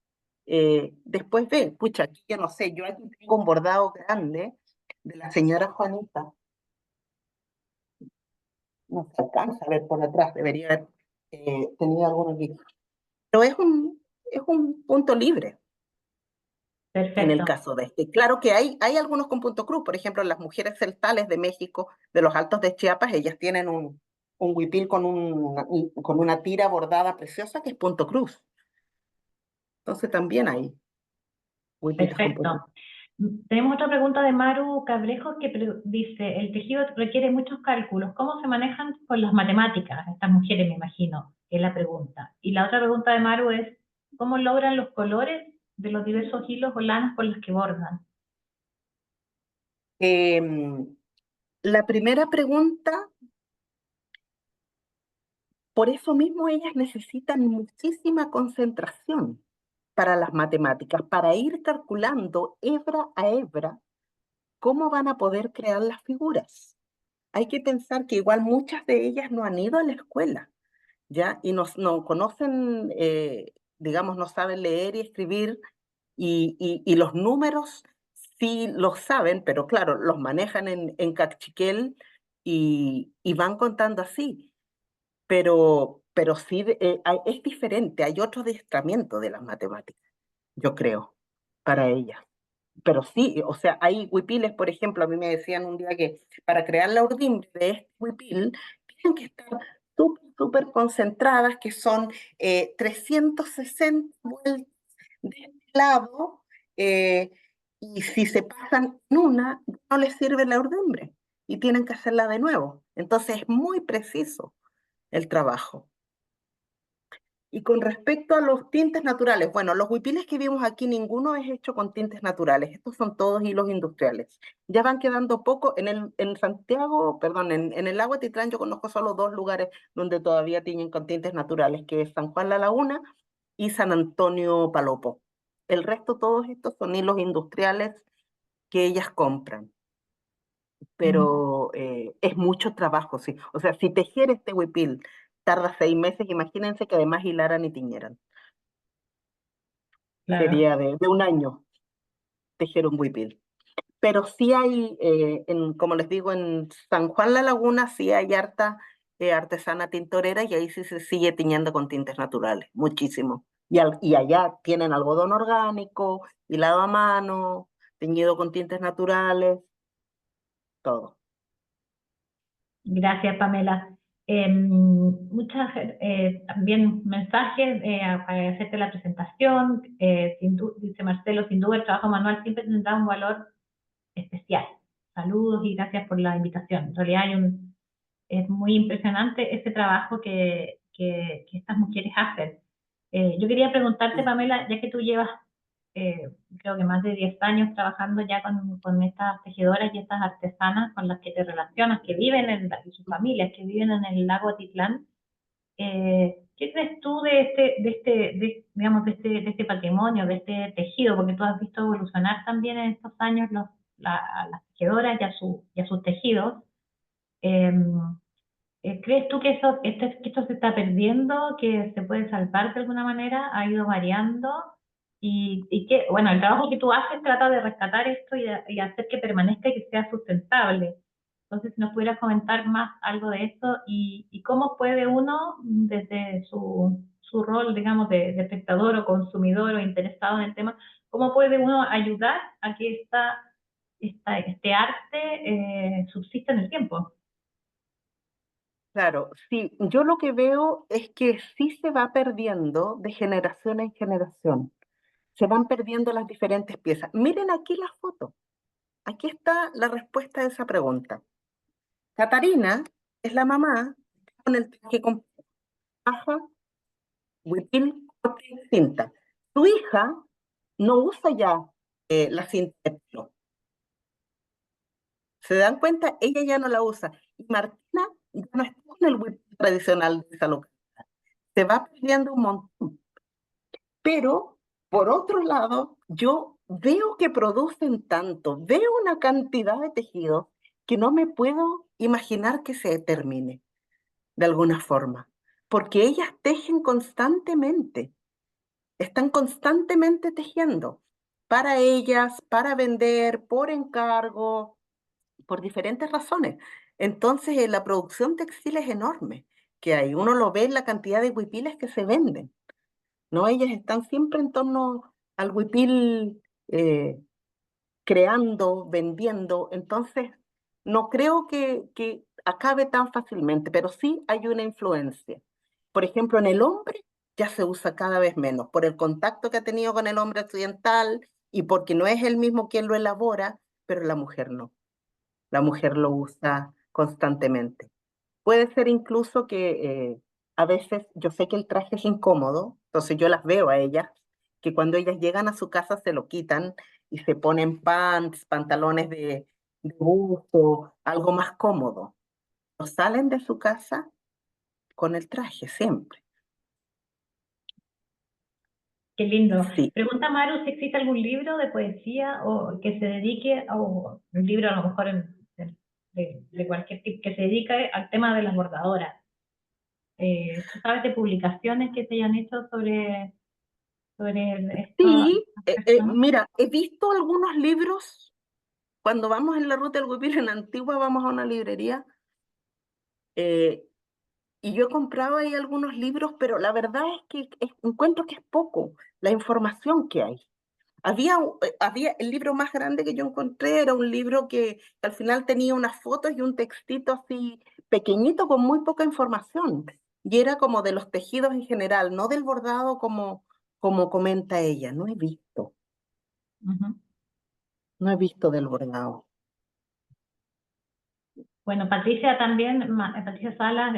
después ve, pucha, aquí ya no sé, yo aquí tengo un bordado grande de la señora Juanita, no se alcanza a ver por atrás, debería ver. tenía algunos libros. Pero es un punto libre en el Perfecto, caso de este. Claro que hay algunos con punto cruz, por ejemplo, las mujeres celtales de México, de los Altos de Chiapas, ellas tienen un huipil con una tira bordada preciosa que es punto cruz. Entonces también hay huipiles con punto perfecto. cruz. Tenemos otra pregunta de Maru Cabrejo que dice, el tejido requiere muchos cálculos. ¿Cómo se manejan con las matemáticas? Estas mujeres, me imagino, que es la pregunta. Y la otra pregunta de Maru es, ¿cómo logran los colores de los diversos hilos o lanas con los que bordan? Em, la primera pregunta, por eso mismo ellas necesitan muchísima concentración para las matemáticas, para ir calculando hebra a hebra cómo van a poder crear las figuras. Hay que pensar que igual muchas de ellas no han ido a la escuela, ¿ya? Y no conocen, digamos, no saben leer y escribir, y los números sí los saben, pero claro, los manejan en cachiquel y van contando así. Pero sí es diferente, hay otro adiestramiento de las matemáticas, yo creo, para ellas. Pero sí, o sea, hay huipiles, por ejemplo, a mí me decían un día que para crear la urdimbre de este huipil tienen que estar súper concentradas, que son 360 vueltas de este lado, eh, y si se pasan en una, no les sirve la urdimbre y tienen que hacerla de nuevo. Entonces es muy preciso el trabajo. Y con respecto a los tintes naturales, bueno, los huipiles que vimos aquí, ninguno es hecho con tintes naturales. Estos son todos hilos industriales. Ya van quedando poco. En Santiago, perdón, en el lago Atitlán yo conozco solo dos lugares donde todavía tienen con tintes naturales, que es San Juan La Laguna y San Antonio Palopo. El resto, todos estos son hilos industriales que ellas compran. Mm, Pero es mucho trabajo, sí. O sea, si tejer este huipil tarda 6 meses, imagínense que además hilaran y tiñeran. claro. Sería de un año tejer un huipil. Pero sí hay, como les digo, en San Juan La Laguna sí hay harta artesana tintorera y ahí sí se sigue tiñendo con tintes naturales, muchísimo. Y allá tienen algodón orgánico, hilado a mano, teñido con tintes naturales, todo. Gracias, Pamela. Muchas también mensajes para hacerte la presentación. Dice Marcelo, sin duda el trabajo manual siempre tendrá un valor especial. Saludos y gracias por la invitación. En realidad es muy impresionante ese trabajo que estas mujeres hacen. Yo quería preguntarte, Sí. Pamela, ya que tú llevas eh, creo que más de 10 años trabajando ya con estas tejedoras y estas artesanas con las que te relacionas, que viven y sus familias, que viven en el lago Atitlán. ¿Qué crees tú digamos, de este patrimonio, de este tejido? Porque tú has visto evolucionar también en estos años las tejedoras y a sus tejidos. Eh, ¿Crees tú que que esto se está perdiendo, que se puede salvar de alguna manera? ¿Ha ido variando? Y que, bueno, el trabajo que tú haces trata de rescatar esto y hacer que permanezca y que sea sustentable. Entonces, si nos pudieras comentar más algo de esto y cómo puede uno, desde su rol, digamos, de espectador o consumidor o interesado en el tema, cómo puede uno ayudar a que este arte subsista en el tiempo? Claro, sí, yo lo que veo es que sí se va perdiendo de generación en generación. Se van perdiendo las diferentes piezas. Miren aquí la foto. Aquí está la respuesta a esa pregunta. Catarina es la mamá con el traje con paja, huipil, corte y cinta. Su hija no usa ya la cinta de pelo. ¿Se dan cuenta? Ella ya no la usa. Y Martina ya no está con el huipil tradicional de esa localidad. Se va perdiendo un montón. Pero, por otro lado, yo veo que producen tanto, veo una cantidad de tejidos que no me puedo imaginar que se termine de alguna forma, porque ellas tejen constantemente, están constantemente tejiendo para ellas, para vender, por encargo, por diferentes razones. Entonces, la producción textil es enorme que hay. Uno lo ve en la cantidad de huipiles que se venden, ¿no? Ellas están siempre en torno al huipil, creando, vendiendo. Entonces, no creo que acabe tan fácilmente, pero sí hay una influencia. Por ejemplo, en el hombre ya se usa cada vez menos por el contacto que ha tenido con el hombre occidental y porque no es el mismo quien lo elabora, pero la mujer no. La mujer lo usa constantemente. Puede ser incluso que a veces yo sé que el traje es incómodo, entonces yo las veo a ellas, que cuando ellas llegan a su casa se lo quitan y se ponen pants, pantalones de buzo, algo más cómodo. No salen de su casa con el traje siempre. Qué lindo. Sí, Pregunta Maru si existe algún libro de poesía o que se dedique, o un libro a lo mejor de cualquier tipo, que se dedique al tema de las bordadoras. ¿Tú sabes de publicaciones que se hayan hecho sobre esto, sí, estas personas? mira, he visto algunos libros cuando vamos en la ruta del Guipil en Antigua, vamos a una librería. eh, Y yo he comprado ahí algunos libros, pero la verdad es que encuentro que es poco la información que hay. Había el libro más grande que yo encontré, era un libro que al final tenía unas fotos y un textito así pequeñito con muy poca información. Y era como de los tejidos en general, no del bordado como comenta ella. Ujú. No he visto del bordado. Bueno, Patricia también, Patricia Salas,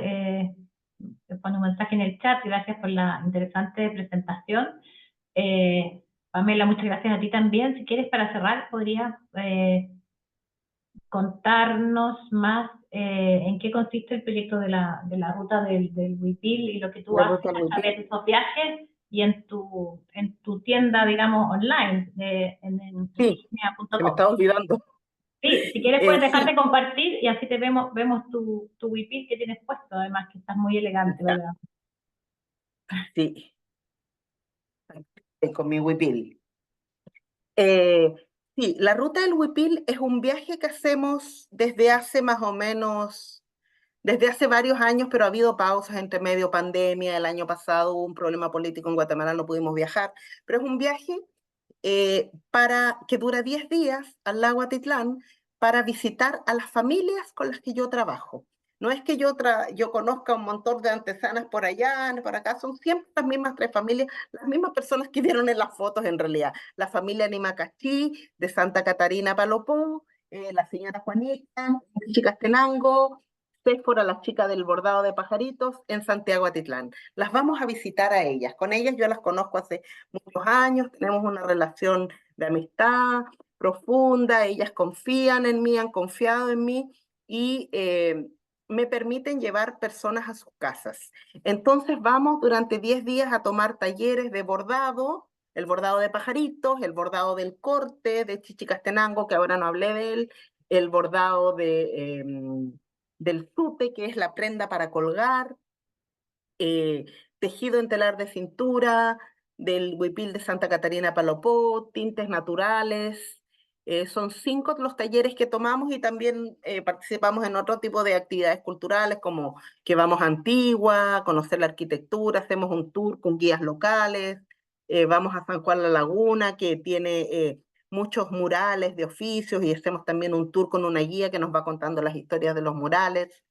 pone un mensaje en el chat, gracias por la interesante presentación. Pamela, muchas gracias a ti también. Si quieres, para cerrar, podrías contarnos más en qué consiste el proyecto de la ruta del Huipil y lo que tú La haces ruta del a través Huipil. de esos viajes y en tu tienda, digamos, online, en Sí, se me turismea.com. estaba olvidando. Sí, si quieres puedes dejar de Sí, compartir y así te vemos tu huipil que tienes puesto, además que estás muy elegante, ya, ¿verdad? sí, con mi Huipil. Eh, sí, la ruta del Huipil es un viaje que hacemos desde hace más o menos, desde hace varios años, pero ha habido pausas entre medio pandemia. El año pasado hubo un problema político en Guatemala, no pudimos viajar, pero es un viaje que dura 10 días al lago Atitlán para visitar a las familias con las que yo trabajo. No es que yo conozca un montón de artesanas por allá, por acá, son siempre las mismas tres familias, las mismas personas que vieron en las fotos en realidad. La familia Nimacachí, de Santa Catarina Palopó, la señora Juanita, Chicastenango, Séfora, la chica del bordado de pajaritos, en Santiago Atitlán. Las vamos a visitar a ellas. Con ellas yo las conozco hace muchos años, tenemos una relación de amistad profunda, ellas confían en mí, han confiado en mí y me permiten llevar personas a sus casas. Entonces vamos durante 10 días a tomar talleres de bordado, el bordado de pajaritos, el bordado del corte de Chichicastenango, que ahora no hablé de él, el bordado del tute, que es la prenda para colgar, tejido en telar de cintura, del huipil de Santa Catarina Palopó, tintes naturales. Son 5 los talleres que tomamos y también participamos en otro tipo de actividades culturales como que vamos a Antigua, a conocer la arquitectura, hacemos un tour con guías locales, vamos a San Juan La Laguna que tiene muchos murales de oficios y hacemos también un tour con una guía que nos va contando las historias de los murales.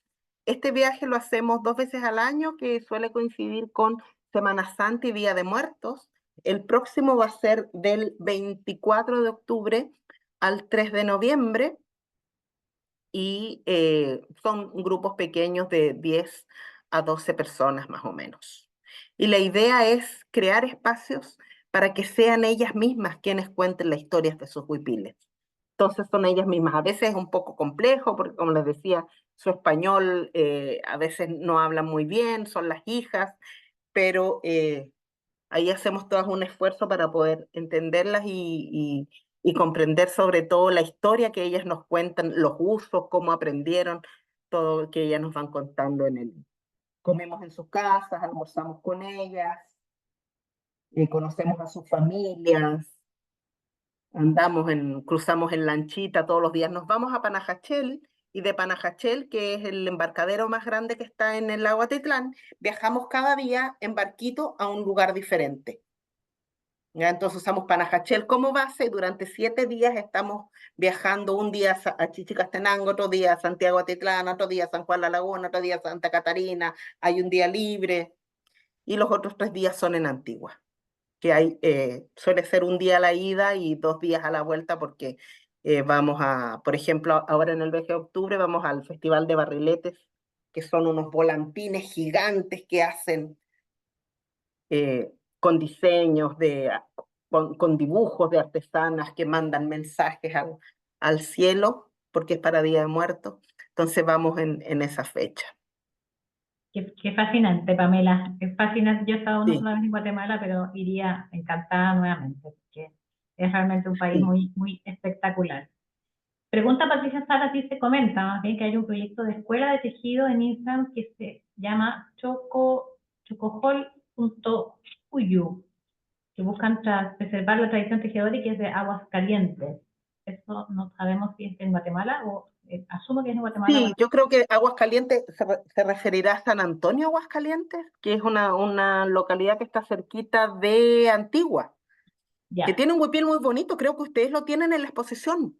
Este viaje lo hacemos 2 veces al año, que suele coincidir con Semana Santa y Día de Muertos. El próximo va a ser del 24 de octubre al 3 de noviembre y son grupos pequeños de 10 a 12 personas más o menos. Y la idea es crear espacios para que sean ellas mismas quienes cuenten las historias de sus huipiles. Entonces son ellas mismas. A veces es un poco complejo porque, como les decía, su español a veces no hablan muy bien, son las hijas, pero ahí hacemos todas un esfuerzo para poder entenderlas y comprender sobre todo la historia que ellas nos cuentan, los usos, cómo aprendieron, todo que ellas nos van contando en el. Comemos en sus casas, almorzamos con ellas, conocemos a sus familias, cruzamos en lanchita todos los días. Nos vamos a Panajachel, y de Panajachel, que es el embarcadero más grande que está en el lago Atitlán, viajamos cada día en barquito a un lugar diferente. ¿Ya? Entonces usamos Panajachel como base y durante 7 días estamos viajando un día a Chichicastenango, otro día a Santiago Atitlán, otro día a San Juan La Laguna, otro día a Santa Catarina, hay un día libre y los otros 3 días son en Antigua, que hay, suele ser un día a la ida y 2 días a la vuelta porque vamos a, por ejemplo, ahora en el mes de octubre vamos al Festival de Barriletes, que son unos volantines gigantes que hacen con diseños, con dibujos de artesanas que mandan mensajes al cielo, porque es para Día de Muertos. Entonces vamos en esa fecha. Qué fascinante, Pamela. Es fascinante. Yo he estado una Sí, sola vez en Guatemala, pero iría encantada nuevamente, porque es realmente un país sí. muy, muy espectacular. Pregunta Patricia Sara, aquí se comenta más bien que hay un proyecto de escuela de tejido en Instagram que se llama chocojol.uyu, que buscan preservar la tradición tejedora y que es de aguas calientes. Eso no sabemos si es en Guatemala o asumo que es en Guatemala. Sí, yo creo que Aguascalientes se referirá a San Antonio Aguascalientes, que es una localidad que está cerquita de Antigua, que Ya. tiene un huipil muy bonito, creo que ustedes lo tienen en la exposición.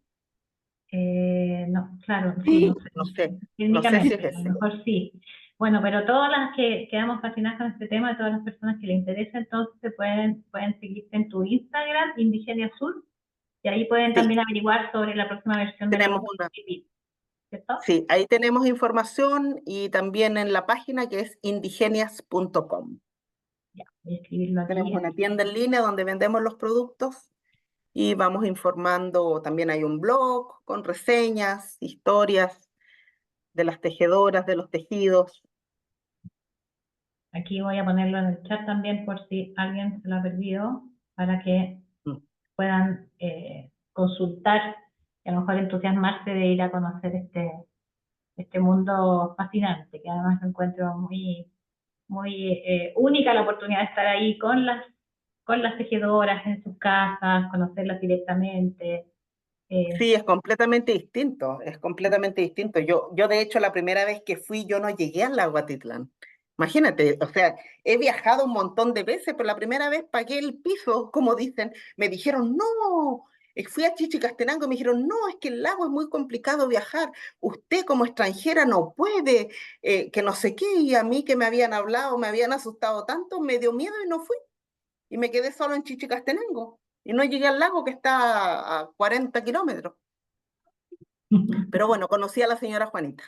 No, claro, sí, Sí, no sé, no sé si es técnicamente, a lo ese. mejor sí. Bueno, pero todas las que quedamos fascinadas con este tema, todas las personas que les interesa, entonces pueden seguirte en tu Instagram, Indigenia Sur, y ahí pueden Sí, también averiguar sobre la próxima versión de tenemos los una. pipí, ¿cierto? Sí, ahí tenemos información y también en la página que es indigenias.com. Ya, voy a escribirlo Tenemos aquí. una tienda en línea donde vendemos los productos y vamos informando. También hay un blog con reseñas, historias de las tejedoras, de los tejidos. Aquí voy a ponerlo en el chat también por si alguien se lo ha perdido, para que Mm. puedan consultar y a lo mejor entusiasmarse de ir a conocer este mundo fascinante, que además lo encuentro muy, muy única la oportunidad de estar ahí con las tejedoras en sus casas, conocerlas directamente. Eh, Sí, es completamente distinto, es completamente distinto. Yo de hecho la primera vez que fui yo no llegué al lago Atitlán. Imagínate, o sea, he viajado un montón de veces, pero la primera vez pagué el piso, como dicen, me dijeron, no, fui a Chichicastenango y me dijeron, no, es que el lago es muy complicado viajar, usted como extranjera no puede, que no sé qué, y a mí que me habían hablado, me habían asustado tanto, me dio miedo y no fui y me quedé solo en Chichicastenango. Y no llegué al lago que está a 40 kilómetros. Pero bueno, conocí a la señora Juanita,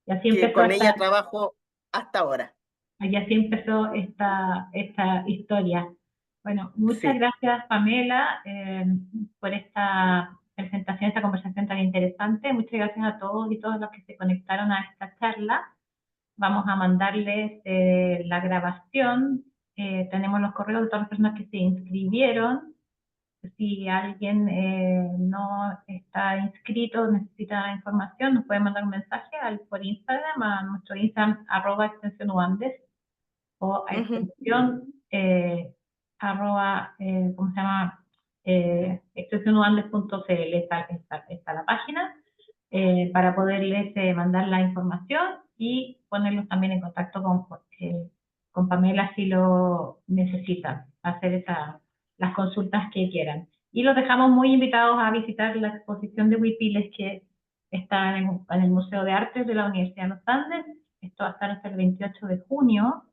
y así que empezó con ella trabajo hasta ahora. esta historia. Bueno, muchas Sí. gracias Pamela por esta presentación, esta conversación tan interesante. Muchas gracias a todos y todas los que se conectaron a esta charla. Vamos a mandarles la grabación. Tenemos los correos de todas las personas que se inscribieron. Si alguien no está inscrito, necesita información, nos puede mandar un mensaje por Instagram, a nuestro Instagram, @extensión Uandes, o a Ujú. extensión, ¿cómo se llama? Extensionuandes.cl, está la página, para poderles mandar la información y ponerlos también en contacto con Pamela si lo necesitan, hacer las consultas que quieran. Y los dejamos muy invitados a visitar la exposición de huipiles que está en el Museo de Artes de la Universidad de los Andes. Esto va a estar hasta el 28 de junio.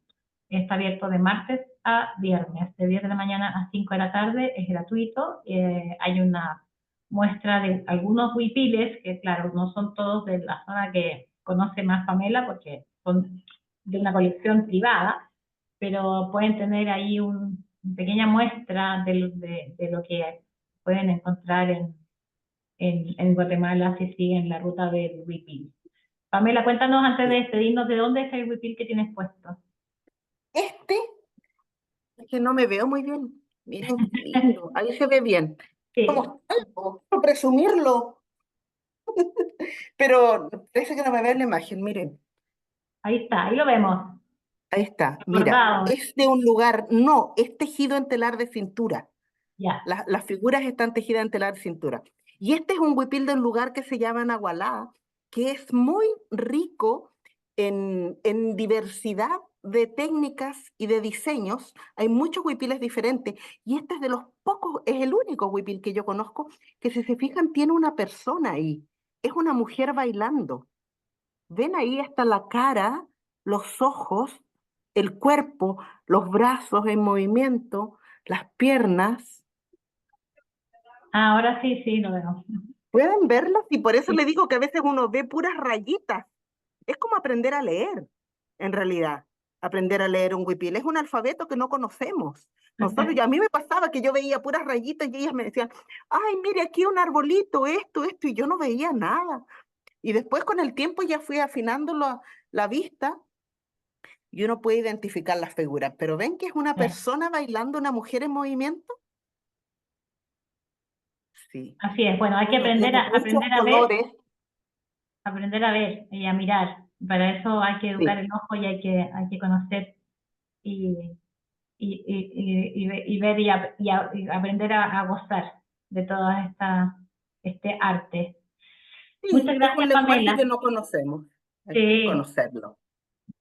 Está abierto de martes a viernes, de 10 de la mañana a 5 de la tarde, es gratuito. Hay una muestra de algunos huipiles, que claro, no son todos de la zona que conoce más Pamela, porque son de una colección privada, pero pueden tener ahí una pequeña muestra de lo que pueden encontrar en Guatemala si siguen la ruta del huipil. Pamela, cuéntanos antes de Sí. despedirnos de dónde es el huipil que tienes puesto. Este es que no me veo muy bien. Miren qué lindo. Ahí se ve bien. Sí, Como algo, quiero presumirlo, pero parece que no me veo en la imagen. Miren, ahí está, ahí lo vemos, ahí está. Mira, bordado, es de un lugar, no, es tejido en telar de cintura. ya. Las figuras están tejidas en telar de cintura. Y este es un huipil de un lugar que se llama Nahualá, que es muy rico en diversidad de técnicas y de diseños. Hay muchos huipiles diferentes y este es de los pocos, es el único huipil que yo conozco que si se fijan tiene una persona ahí. Es una mujer bailando. Ven ahí hasta la cara, los ojos, el cuerpo, los brazos en movimiento, las piernas. Ah, ahora sí, sí, lo veo. Pueden verlas y por eso Sí. le digo que a veces uno ve puras rayitas. Es como aprender a leer, en realidad. Aprender a leer un huipil. Es un alfabeto que no conocemos. Nosotros, y a mí me pasaba que yo veía puras rayitas y ellas me decían, ay, mire aquí un arbolito, esto, y yo no veía nada. Y después con el tiempo ya fui afinando la vista y uno puede identificar las figuras. Pero ven que es una persona bailando, una mujer en movimiento. Sí. Así es, bueno, hay que Bueno, tiene muchos aprender colores. a ver y a mirar. Para eso hay que educar Sí. el ojo y hay que conocer y, y ver y aprender a gozar de toda este arte. Muchas Sí, es un gracias, lenguaje Pamela. que no conocemos. Hay que Sí, conocerlo.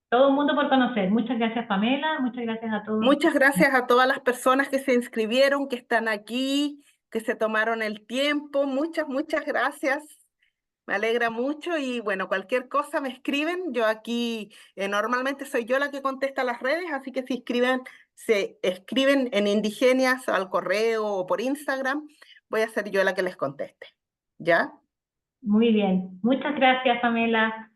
todo el mundo por conocer. Muchas gracias, Pamela. Muchas gracias a todos. Muchas gracias a todas las personas que se inscribieron, que están aquí, que se tomaron el tiempo. Muchas gracias. Me alegra mucho y bueno, cualquier cosa me escriben. Yo aquí normalmente soy yo la que contesta las redes, así que si se escriben en Indigenias al correo o por Instagram, voy a ser yo la que les conteste. ¿Ya? Muy bien. Muchas gracias, Pamela.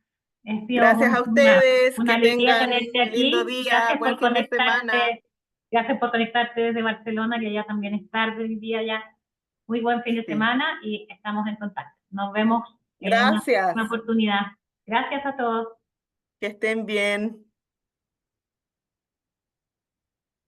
Ha sido Gracias a ustedes, una que alegría tengan tenerte lindo aquí. día, buen fin de semana. Gracias por conectarte desde Barcelona, que ya también es tarde hoy día ya. Muy buen fin de Sí. semana y estamos en contacto. Nos vemos en una Gracias, oportunidad. Gracias a todos. que estén bien.